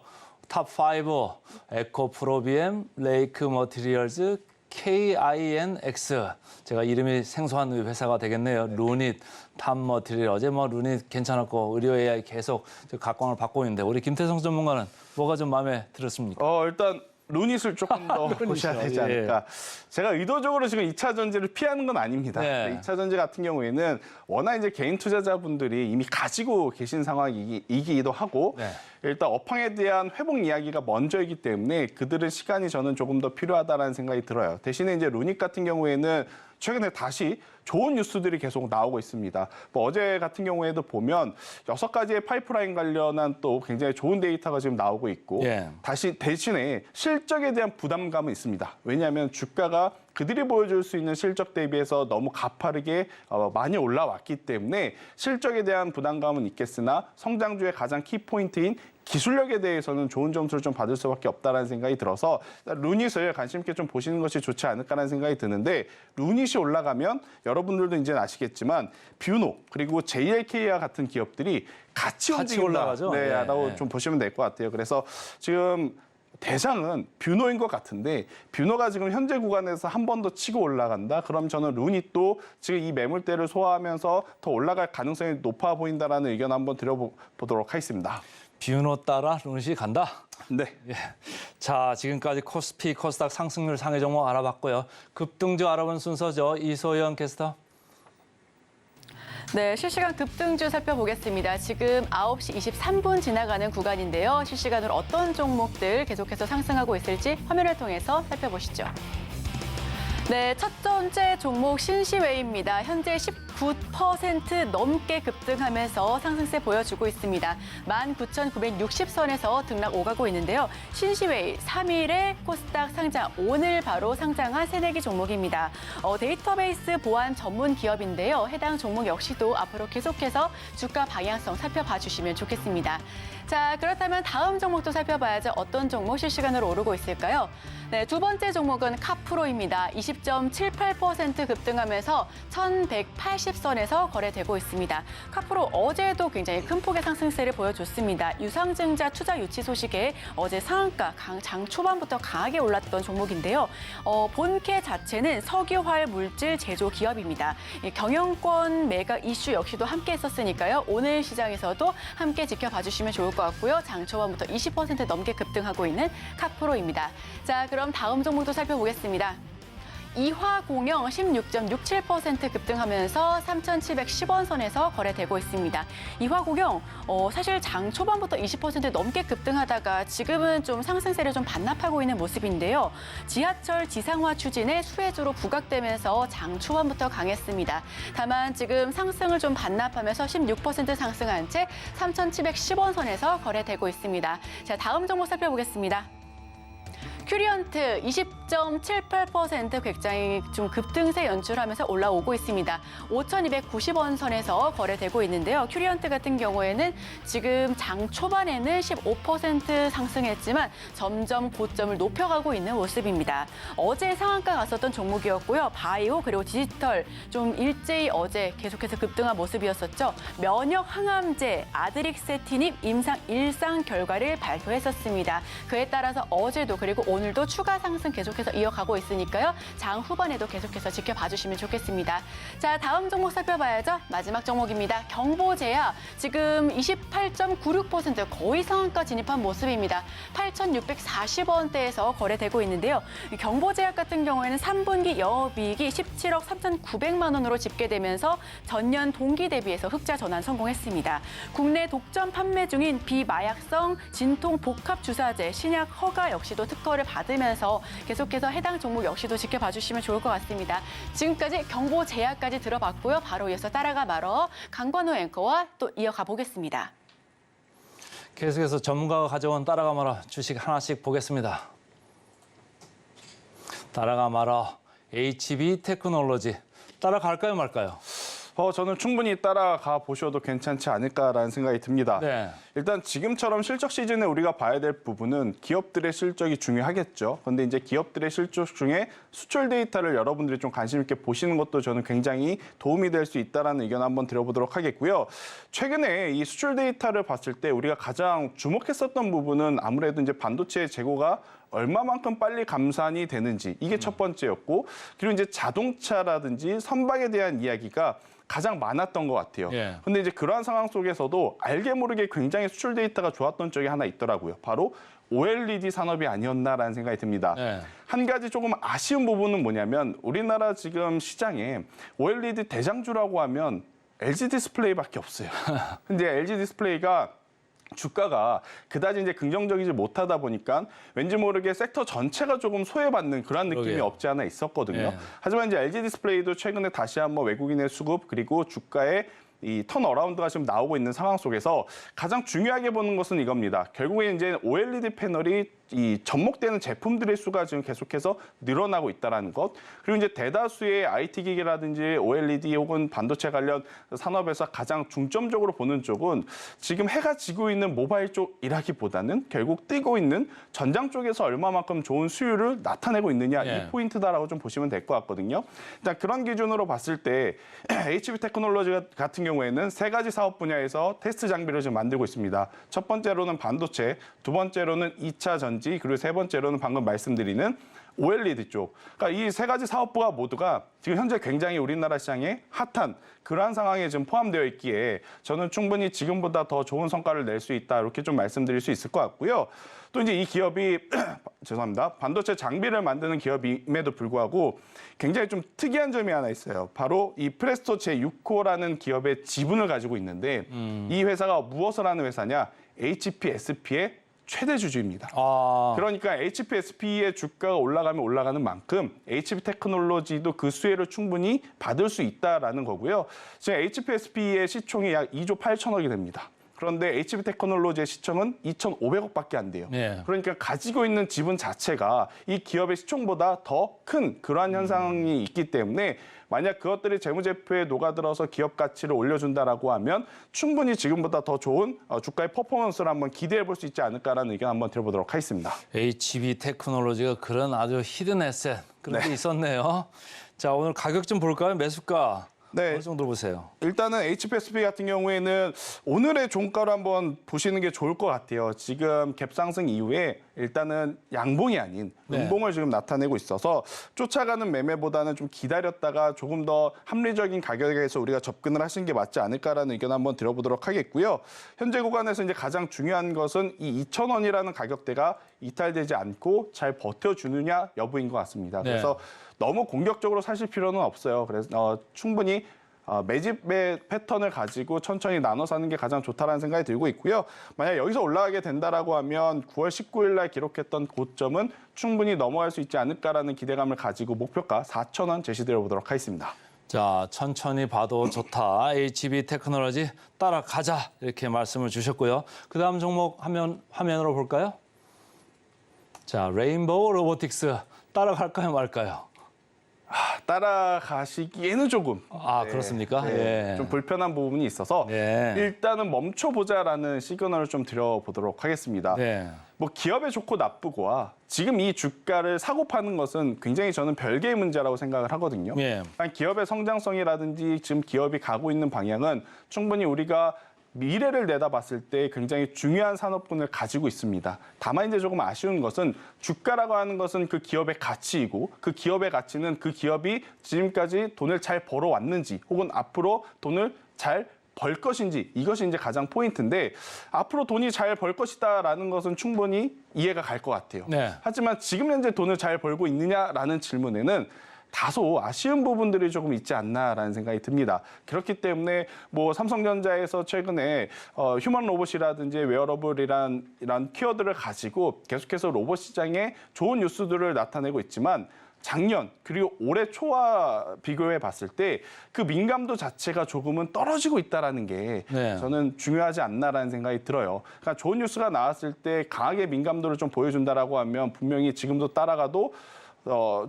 탑5 에코프로비엠, 레이크 머티리얼즈, KINX. 제가 이름이 생소한 회사가 되겠네요. 루닛, 탑머티리얼. 어제 뭐 루닛 괜찮았고 의료 AI 계속 각광을 받고 있는데 우리 김태성 전문가는 뭐가 좀 마음에 들었습니까? 일단 루닛을 조금 더 보셔야 되지 않을까. 제가 의도적으로 지금 2차 전지를 피하는 건 아닙니다. 네. 2차 전지 같은 경우에는 워낙 이제 개인 투자자분들이 이미 가지고 계신 상황이기도 하고 네. 일단 업황에 대한 회복 이야기가 먼저이기 때문에 그들은 시간이 저는 조금 더 필요하다는 생각이 들어요. 대신에 이제 루닛 같은 경우에는 최근에 다시 좋은 뉴스들이 계속 나오고 있습니다. 뭐 어제 같은 경우에도 보면 6가지의 파이프라인 관련한 또 굉장히 좋은 데이터가 지금 나오고 있고 예. 대신에 실적에 대한 부담감은 있습니다. 왜냐하면 주가가 그들이 보여줄 수 있는 실적 대비해서 너무 가파르게 많이 올라왔기 때문에 실적에 대한 부담감은 있겠으나 성장주의 가장 키포인트인 기술력에 대해서는 좋은 점수를 좀 받을 수밖에 없다는 생각이 들어서 루닛을 관심 있게 좀 보시는 것이 좋지 않을까라는 생각이 드는데 루닛이 올라가면 여러분들도 이제는 아시겠지만 뷰노 그리고 JLK와 같은 기업들이 같이 움직인다. 올라가죠. 네, 네. 라고 좀 보시면 될 것 같아요. 그래서 지금 대상은 뷰노인 것 같은데 뷰노가 지금 현재 구간에서 한 번 더 치고 올라간다. 그럼 저는 루닛도 지금 이 매물대를 소화하면서 더 올라갈 가능성이 높아 보인다라는 의견 한번 드려보도록 하겠습니다. 뷰노 따라 루닛이 간다. 네. 예. 자, 지금까지 코스피, 코스닥 상승률 상위 종목 알아봤고요. 급등주 알아본 순서죠. 이소연 캐스터. 네, 실시간 급등주 살펴보겠습니다. 지금 9시 23분 지나가는 구간인데요. 실시간으로 어떤 종목들 계속해서 상승하고 있을지 화면을 통해서 살펴보시죠. 네, 첫 번째 종목 신시웨이입니다. 현재 19% 넘게 급등하면서 상승세 보여주고 있습니다. 19,960선에서 등락 오가고 있는데요. 신시웨이 3일에 코스닥 상장, 오늘 바로 상장한 새내기 종목입니다. 데이터베이스 보안 전문 기업인데요. 해당 종목 역시도 앞으로 계속해서 주가 방향성 살펴봐 주시면 좋겠습니다. 자, 그렇다면 다음 종목도 살펴봐야죠. 어떤 종목 실시간으로 오르고 있을까요? 네, 두 번째 종목은 카프로입니다. 20.78% 급등하면서 1,180선에서 거래되고 있습니다. 카프로 어제도 굉장히 큰 폭의 상승세를 보여줬습니다. 유상증자 투자 유치 소식에 어제 상한가 장 초반부터 강하게 올랐던 종목인데요. 본캐 자체는 석유화학 물질 제조 기업입니다. 경영권 매각 이슈 역시도 함께 했었으니까요. 오늘 시장에서도 함께 지켜봐 주시면 좋을 것 같고요. 장 초반부터 20% 넘게 급등하고 있는 카프로입니다. 자, 그럼 다음 종목도 살펴보겠습니다. 이화공영 16.67% 급등하면서 3,710원 선에서 거래되고 있습니다. 이화공영 사실 장 초반부터 20% 넘게 급등하다가 지금은 좀 상승세를 좀 반납하고 있는 모습인데요. 지하철 지상화 추진에 수혜주로 부각되면서 장 초반부터 강했습니다. 다만 지금 상승을 좀 반납하면서 16% 상승한 채 3,710원 선에서 거래되고 있습니다. 자, 다음 종목 살펴보겠습니다. 큐리언트 20.78% 굉장히 좀 급등세 연출하면서 올라오고 있습니다. 5,290원 선에서 거래되고 있는데요. 큐리언트 같은 경우에는 지금 장 초반에는 15% 상승했지만 점점 고점을 높여가고 있는 모습입니다. 어제 상한가 갔었던 종목이었고요. 바이오 그리고 디지털 좀 일제히 어제 계속해서 급등한 모습이었었죠. 면역 항암제 아드릭세티닙 임상 1상 결과를 발표했었습니다. 그에 따라서 어제도 그리고 오늘도 추가 상승 계속해서 이어가고 있으니까요. 장 후반에도 계속해서 지켜봐 주시면 좋겠습니다. 자, 다음 종목 살펴봐야죠. 마지막 종목입니다. 경보제약 지금 28.96% 거의 상한가 진입한 모습입니다. 8,640원대에서 거래되고 있는데요. 경보제약 같은 경우에는 3분기 영업이익이 17억 3,900만 원으로 집계되면서 전년 동기 대비해서 흑자 전환 성공했습니다. 국내 독점 판매 중인 비마약성 진통 복합 주사제 신약 허가 역시도 특허를 받으면서 계속해서 해당 종목 역시도 지켜봐 주시면 좋을 것 같습니다. 지금까지 경보제약까지 들어봤고요. 바로 이어서 따라가 말어 강관우 앵커와 또 이어가 보겠습니다. 계속해서 전문가가 가져온 따라가 말아 주식 하나씩 보겠습니다. 따라가 말아 HB 테크놀로지 따라갈까요 말까요? 저는 충분히 따라가 보셔도 괜찮지 않을까라는 생각이 듭니다. 네. 일단 지금처럼 실적 시즌에 우리가 봐야 될 부분은 기업들의 실적이 중요하겠죠. 그런데 이제 기업들의 실적 중에 수출 데이터를 여러분들이 좀 관심 있게 보시는 것도 저는 굉장히 도움이 될 수 있다라는 의견 한번 드려보도록 하겠고요. 최근에 이 수출 데이터를 봤을 때 우리가 가장 주목했었던 부분은 아무래도 이제 반도체 재고가 얼마만큼 빨리 감산이 되는지 이게 첫 번째였고, 그리고 이제 자동차라든지 선박에 대한 이야기가 가장 많았던 것 같아요. 근데 이제 그러한 상황 속에서도 알게 모르게 굉장히 수출 데이터가 좋았던 쪽이 하나 있더라고요. 바로 OLED 산업이 아니었나라는 생각이 듭니다. 한 가지 조금 아쉬운 부분은 뭐냐면 우리나라 지금 시장에 OLED 대장주라고 하면 LG 디스플레이밖에 없어요. 근데 LG 디스플레이가 주가가 그다지 이제 긍정적이지 못하다 보니까 왠지 모르게 섹터 전체가 조금 소외받는 그런 느낌이 그러게요. 없지 않아 있었거든요. 예. 하지만 이제 LG 디스플레이도 최근에 다시 한번 외국인의 수급 그리고 주가의 이 턴어라운드가 지금 나오고 있는 상황 속에서 가장 중요하게 보는 것은 이겁니다. 결국에 이제 OLED 패널이 이 접목되는 제품들의 수가 지금 계속해서 늘어나고 있다는 것. 그리고 이제 대다수의 IT 기기라든지 OLED 혹은 반도체 관련 산업에서 가장 중점적으로 보는 쪽은 지금 해가 지고 있는 모바일 쪽이라기보다는 결국 뜨고 있는 전장 쪽에서 얼마만큼 좋은 수율을 나타내고 있느냐 이 포인트다라고 좀 보시면 될 것 같거든요. 일단 그런 기준으로 봤을 때 HB 테크놀로지 같은 경우에는 세 가지 사업 분야에서 테스트 장비를 지금 만들고 있습니다. 첫 번째로는 반도체, 두 번째로는 2차 전지, 그리고 세 번째로는 방금 말씀드리는 OLED 쪽. 그러니까 이 세 가지 사업부가 모두가 지금 현재 굉장히 우리나라 시장에 핫한 그러한 상황에 지금 포함되어 있기에 저는 충분히 지금보다 더 좋은 성과를 낼 수 있다 이렇게 좀 말씀드릴 수 있을 것 같고요. 또 이제 이 기업이 죄송합니다. 반도체 장비를 만드는 기업임에도 불구하고 굉장히 좀 특이한 점이 하나 있어요. 바로 이 프레스토 제6호라는 기업의 지분을 가지고 있는데 이 회사가 무엇을 하는 회사냐? HPSP의 최대 주주입니다. 그러니까 HPSP의 주가가 올라가면 올라가는 만큼 HP 테크놀로지도 그 수혜를 충분히 받을 수 있다라는 거고요. 지금 HPSP의 시총이 약 2조 8천억이 됩니다. 그런데 HP 테크놀로지의 시총은 2,500억밖에 안 돼요. 네. 그러니까 가지고 있는 지분 자체가 이 기업의 시총보다 더 큰 그러한 현상이 있기 때문에 만약 그것들이 재무제표에 녹아들어서 기업 가치를 올려준다라고 하면 충분히 지금보다 더 좋은 주가의 퍼포먼스를 한번 기대해 볼 수 있지 않을까라는 의견 한번 들어보도록 하겠습니다. HB 테크놀로지가 그런 아주 히든 에셋 그런 게 있었네요. 자, 오늘 가격 좀 볼까요? 매수가 네. 어느 정도 보세요? 일단은 HPSP 같은 경우에는 오늘의 종가로 한번 보시는 게 좋을 것 같아요. 지금 갭상승 이후에 일단은 양봉이 아닌 음봉을 지금 나타내고 있어서 쫓아가는 매매보다는 좀 기다렸다가 조금 더 합리적인 가격에서 우리가 접근을 하시는 게 맞지 않을까라는 의견 한번 드려보도록 하겠고요. 현재 구간에서 이제 가장 중요한 것은 이 2,000원이라는 가격대가 이탈되지 않고 잘 버텨주느냐 여부인 것 같습니다. 네. 그래서 너무 공격적으로 사실 필요는 없어요. 그래서 충분히 매집의 패턴을 가지고 천천히 나눠 사는 게 가장 좋다라는 생각이 들고 있고요. 만약 여기서 올라가게 된다라고 하면 9월 19일 날 기록했던 고점은 충분히 넘어갈 수 있지 않을까라는 기대감을 가지고 목표가 4,000원 제시드려 보도록 하겠습니다. 자, 천천히 봐도 좋다. HB 테크놀로지 따라가자 이렇게 말씀을 주셨고요. 그다음 종목 화면으로 볼까요? 자, 레인보우 로보틱스 따라갈까요, 말까요? 따라가시기에는 조금 그렇습니까? 네, 예. 좀 불편한 부분이 있어서 네. 일단은 멈춰보자라는 시그널을 좀 드려보도록 하겠습니다. 네. 뭐 기업의 좋고 나쁘고와 지금 이 주가를 사고 파는 것은 굉장히 저는 별개의 문제라고 생각을 하거든요. 예. 기업의 성장성이라든지 지금 기업이 가고 있는 방향은 충분히 우리가 미래를 내다봤을 때 굉장히 중요한 산업군을 가지고 있습니다. 다만 이제 조금 아쉬운 것은 주가라고 하는 것은 그 기업의 가치이고 그 기업의 가치는 그 기업이 지금까지 돈을 잘 벌어왔는지 혹은 앞으로 돈을 잘 벌 것인지 이것이 이제 가장 포인트인데 앞으로 돈이 잘 벌 것이다라는 것은 충분히 이해가 갈 것 같아요. 네. 하지만 지금 현재 돈을 잘 벌고 있느냐라는 질문에는 다소 아쉬운 부분들이 조금 있지 않나라는 생각이 듭니다. 그렇기 때문에 뭐 삼성전자에서 최근에 휴먼 로봇이라든지 웨어러블이란 이런 키워드를 가지고 계속해서 로봇 시장에 좋은 뉴스들을 나타내고 있지만 작년 그리고 올해 초와 비교해 봤을 때 그 민감도 자체가 조금은 떨어지고 있다라는 게 네. 저는 중요하지 않나라는 생각이 들어요. 그러니까 좋은 뉴스가 나왔을 때 강하게 민감도를 좀 보여준다라고 하면 분명히 지금도 따라가도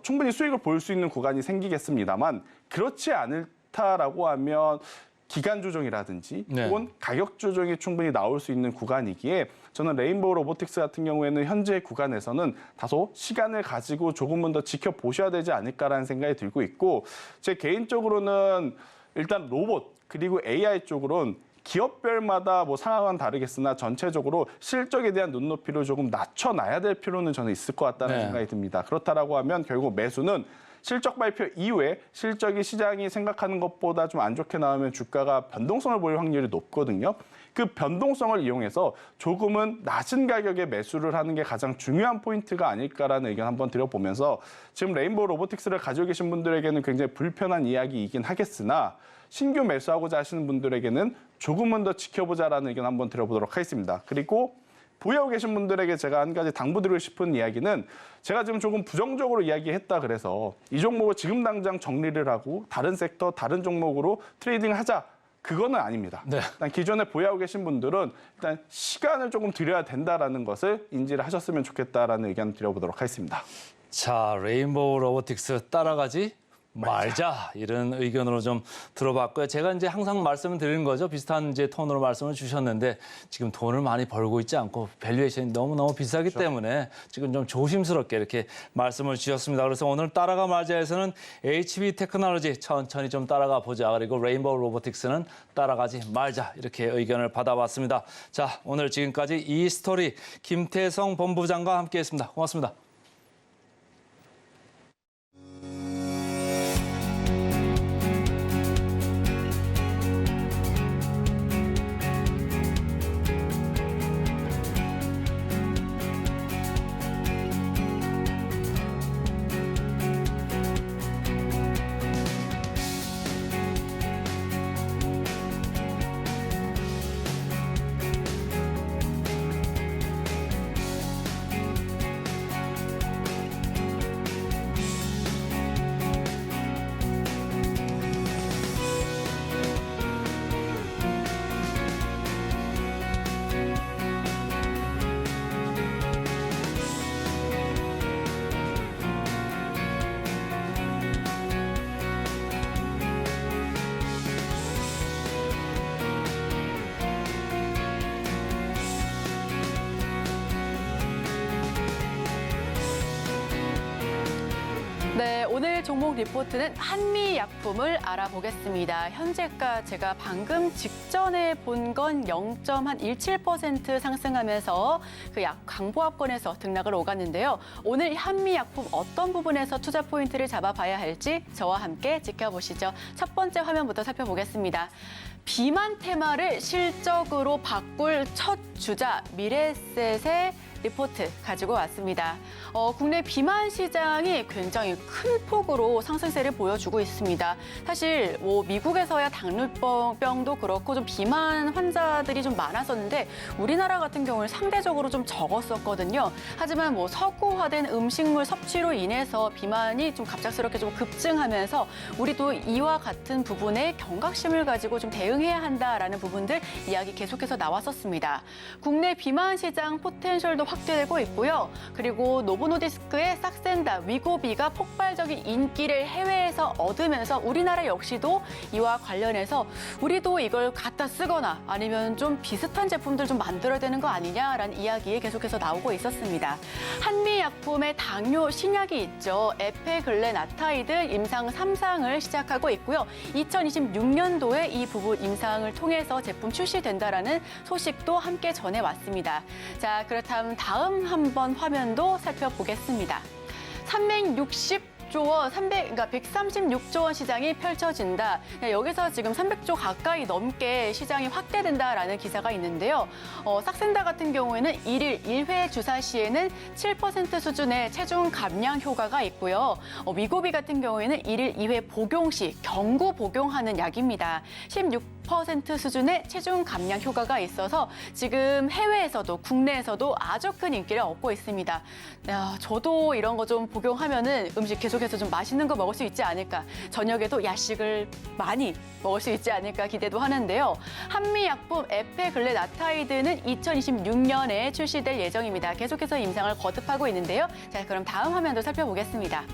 충분히 수익을 볼 수 있는 구간이 생기겠습니다만 그렇지 않다라고 하면 기간 조정이라든지 네. 혹은 가격 조정이 충분히 나올 수 있는 구간이기에 저는 레인보우 로보틱스 같은 경우에는 현재 구간에서는 다소 시간을 가지고 조금은 더 지켜보셔야 되지 않을까라는 생각이 들고 있고 제 개인적으로는 일단 로봇 그리고 AI 쪽으로는 기업별마다 뭐 상황은 다르겠으나 전체적으로 실적에 대한 눈높이를 조금 낮춰놔야 될 필요는 저는 있을 것 같다는 네. 생각이 듭니다. 그렇다라고 하면 결국 매수는 실적 발표 이후에 실적이 시장이 생각하는 것보다 좀 안 좋게 나오면 주가가 변동성을 보일 확률이 높거든요. 그 변동성을 이용해서 조금은 낮은 가격에 매수를 하는 게 가장 중요한 포인트가 아닐까라는 의견 한번 드려보면서 지금 레인보우 로보틱스를 가지고 계신 분들에게는 굉장히 불편한 이야기이긴 하겠으나 신규 매수하고자 하시는 분들에게는 조금은 더 지켜보자라는 의견 한번 드려보도록 하겠습니다. 그리고 보유하고 계신 분들에게 제가 한 가지 당부드리고 싶은 이야기는 제가 지금 조금 부정적으로 이야기했다 그래서 이 종목을 지금 당장 정리를 하고 다른 섹터, 다른 종목으로 트레이딩 하자. 그거는 아닙니다. 네. 일단 기존에 보유하고 계신 분들은 일단 시간을 조금 드려야 된다라는 것을 인지를 하셨으면 좋겠다라는 의견 드려보도록 하겠습니다. 자, 레인보우 로보틱스 따라가지 말자 이런 의견으로 좀 들어봤고요. 제가 이제 항상 말씀을 드리는 거죠. 비슷한 이제 톤으로 말씀을 주셨는데 지금 돈을 많이 벌고 있지 않고 밸류에이션이 너무너무 비싸기 때문에 지금 좀 조심스럽게 이렇게 말씀을 주셨습니다. 그래서 오늘 따라가 말자에서는 HB 테크놀로지 천천히 좀 따라가 보자. 그리고 레인보우 로보틱스는 따라가지 말자 이렇게 의견을 받아봤습니다. 자, 오늘 지금까지 이스토리 김태성 본부장과 함께했습니다. 고맙습니다. 오늘 종목 리포트는 한미약품을 알아보겠습니다. 현재가 제가 방금 직전에 본 건 0.17% 상승하면서 그 강보합권에서 등락을 오갔는데요. 오늘 한미약품 어떤 부분에서 투자 포인트를 잡아봐야 할지 저와 함께 지켜보시죠. 첫 번째 화면부터 살펴보겠습니다. 비만 테마를 실적으로 바꿀 첫 주자 미래셋의 리포트 가지고 왔습니다. 국내 비만 시장이 굉장히 큰 폭으로 상승세를 보여주고 있습니다. 사실 미국에서야 당뇨병도 그렇고 좀 비만 환자들이 좀 많았었는데 우리나라 같은 경우는 상대적으로 좀 적었었거든요. 하지만 서구화된 음식물 섭취로 인해서 비만이 좀 갑작스럽게 좀 급증하면서 우리도 이와 같은 부분에 경각심을 가지고 좀 대응해야 한다라는 부분들 이야기 계속해서 나왔었습니다. 국내 비만 시장 포텐셜도 확대되고 있고요. 그리고 노보노디스크의 싹센다, 위고비가 폭발적인 인기를 해외에서 얻으면서 우리나라 역시도 이와 관련해서 우리도 이걸 갖다 쓰거나 아니면 좀 비슷한 제품들 좀 만들어야 되는 거 아니냐라는 이야기 계속해서 나오고 있었습니다. 한미약품의 당뇨 신약이 있죠. 에페글레나타이드 임상 3상을 시작하고 있고요. 2026년도에 이 부분 임상을 통해서 제품 출시된다라는 소식도 함께 전해왔습니다. 자, 그렇다면 다음 한번 화면도 살펴보겠습니다. 136조 원 시장이 펼쳐진다. 여기서 지금 300조 가까이 넘게 시장이 확대된다라는 기사가 있는데요. 싹센다 같은 경우에는 일일 1회 주사 시에는 7% 수준의 체중 감량 효과가 있고요. 위고비 같은 경우에는 일일 2회 복용 시 경구 복용하는 약입니다. 16% 수준의 체중 감량 효과가 있어서 지금 해외에서도 국내에서도 아주 큰 인기를 얻고 있습니다. 저도 이런 거 좀 복용하면은 음식 계속해서 좀 맛있는 거 먹을 수 있지 않을까. 저녁에도 야식을 많이 먹을 수 있지 않을까 기대도 하는데요. 한미약품 에페글레나타이드는 2026년에 출시될 예정입니다. 계속해서 임상을 거듭하고 있는데요. 자, 그럼 다음 화면도 살펴보겠습니다.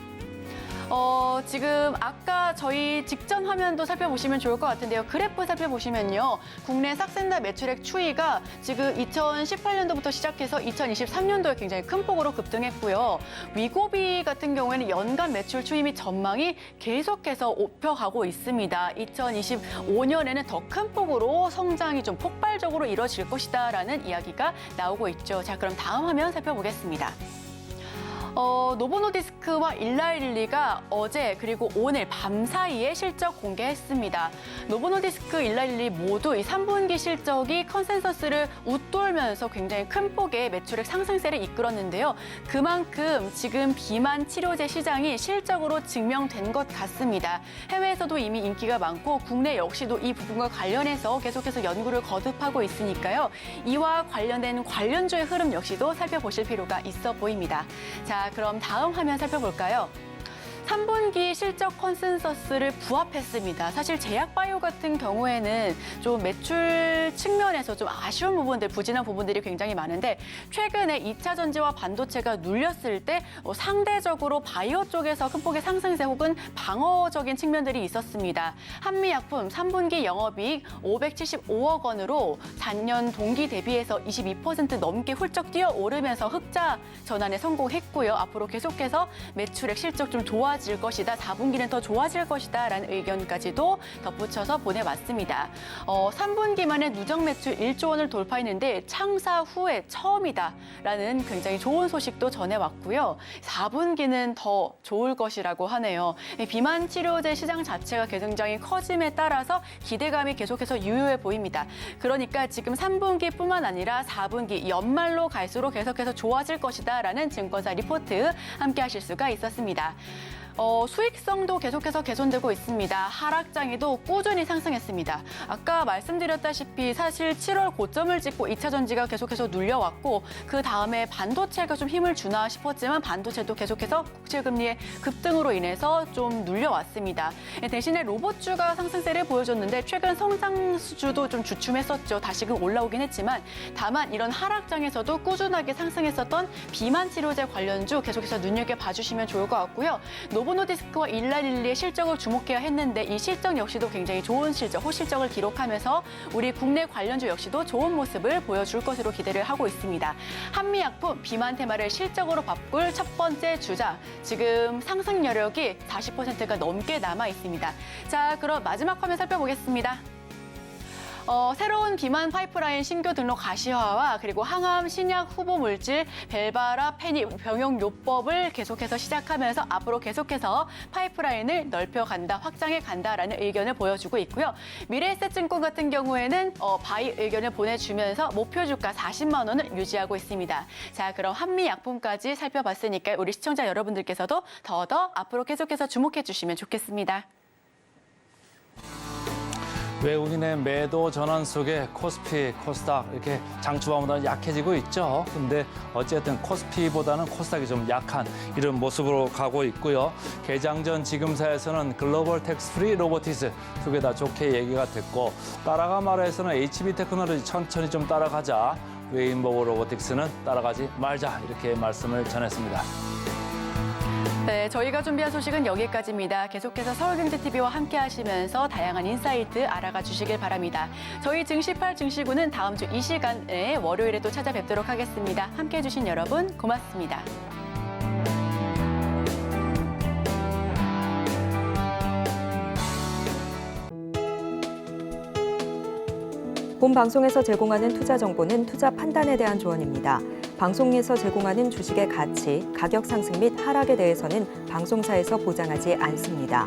지금 아까 저희 직전 화면도 살펴보시면 좋을 것 같은데요. 그래프 살펴보시면요. 국내 싹센다 매출액 추이가 지금 2018년도부터 시작해서 2023년도에 굉장히 큰 폭으로 급등했고요. 위고비 같은 경우에는 연간 매출 추이 및 전망이 계속해서 높여가고 있습니다. 2025년에는 더 큰 폭으로 성장이 좀 폭발적으로 이뤄질 것이다라는 이야기가 나오고 있죠. 자, 그럼 다음 화면 살펴보겠습니다. 노보노디스크와 일라일리가 어제 그리고 오늘 밤 사이에 실적 공개했습니다. 노보노디스크, 일라일리 모두 이 3분기 실적이 컨센서스를 웃돌면서 굉장히 큰 폭의 매출액 상승세를 이끌었는데요. 그만큼 지금 비만 치료제 시장이 실적으로 증명된 것 같습니다. 해외에서도 이미 인기가 많고 국내 역시도 이 부분과 관련해서 계속해서 연구를 거듭하고 있으니까요. 이와 관련된 관련주의 흐름 역시도 살펴보실 필요가 있어 보입니다. 자, 그럼 다음 화면 살펴볼까요? 3분기 실적 컨센서스를 부합했습니다. 사실 제약바이오 같은 경우에는 좀 매출 측면에서 좀 아쉬운 부분들, 부진한 부분들이 굉장히 많은데 최근에 2차 전지와 반도체가 눌렸을 때 상대적으로 바이오 쪽에서 큰 폭의 상승세 혹은 방어적인 측면들이 있었습니다. 한미약품 3분기 영업이익 575억 원으로 전년 동기 대비해서 22% 넘게 훌쩍 뛰어오르면서 흑자 전환에 성공했고요. 앞으로 계속해서 매출액 실적 좀 좋아질 것이다. 4분기는 더 좋아질 것이다. 라는 의견까지도 덧붙여서 보내왔습니다. 3분기 만에 누적 매출 1조 원을 돌파했는데 창사 후에 처음이다. 라는 굉장히 좋은 소식도 전해왔고요. 4분기는 더 좋을 것이라고 하네요. 비만 치료제 시장 자체가 굉장히 커짐에 따라서 기대감이 계속해서 유효해 보입니다. 그러니까 지금 3분기뿐만 아니라 4분기 연말로 갈수록 계속해서 좋아질 것이다. 라는 증권사 리포트 함께 하실 수가 있었습니다. 수익성도 계속해서 개선되고 있습니다. 하락장에도 꾸준히 상승했습니다. 아까 말씀드렸다시피 사실 7월 고점을 찍고 2차 전지가 계속해서 눌려왔고 그 다음에 반도체가 좀 힘을 주나 싶었지만 반도체도 계속해서 국채금리의 급등으로 인해서 좀 눌려왔습니다. 대신에 로봇주가 상승세를 보여줬는데 최근 성장주도 좀 주춤했었죠. 다시금 올라오긴 했지만 다만 이런 하락장에서도 꾸준하게 상승했었던 비만 치료제 관련주 계속해서 눈여겨봐 주시면 좋을 것 같고요. 노보노디스크와 일라릴리의 실적을 주목해야 했는데 이 실적 역시도 굉장히 좋은 실적, 호실적을 기록하면서 우리 국내 관련주 역시도 좋은 모습을 보여줄 것으로 기대를 하고 있습니다. 한미약품, 비만 테마를 실적으로 바꿀 첫 번째 주자, 지금 상승 여력이 40%가 넘게 남아 있습니다. 자, 그럼 마지막 화면 살펴보겠습니다. 새로운 비만 파이프라인 신규 등록 가시화와 그리고 항암 신약 후보 물질 벨바라페니 병용요법을 계속해서 시작하면서 앞으로 계속해서 파이프라인을 넓혀간다, 확장해간다라는 의견을 보여주고 있고요. 미래에셋증권 같은 경우에는 바이 의견을 보내주면서 목표 주가 40만 원을 유지하고 있습니다. 자, 그럼 한미약품까지 살펴봤으니까 우리 시청자 여러분들께서도 더더 앞으로 계속해서 주목해 주시면 좋겠습니다. 외국인의 매도 전환 속에 코스피, 코스닥 이렇게 장초반보다 약해지고 있죠. 근데 어쨌든 코스피보다는 코스닥이 좀 약한 이런 모습으로 가고 있고요. 개장 전 지금사에서는 글로벌 텍스 프리 로보티스 두 개 다 좋게 얘기가 됐고 따라가 말에서는 HB 테크놀로지 천천히 좀 따라가자. 레인보우 로보틱스는 따라가지 말자 이렇게 말씀을 전했습니다. 네, 저희가 준비한 소식은 여기까지입니다. 계속해서 서울경제TV와 함께 하시면서 다양한 인사이트 알아가 주시길 바랍니다. 저희 증시8 증시구는 다음 주 이 시간에 월요일에 또 찾아뵙도록 하겠습니다. 함께 해주신 여러분 고맙습니다. 본 방송에서 제공하는 투자 정보는 투자 판단에 대한 조언입니다. 방송에서 제공하는 주식의 가치, 가격 상승 및 하락에 대해서는 방송사에서 보장하지 않습니다.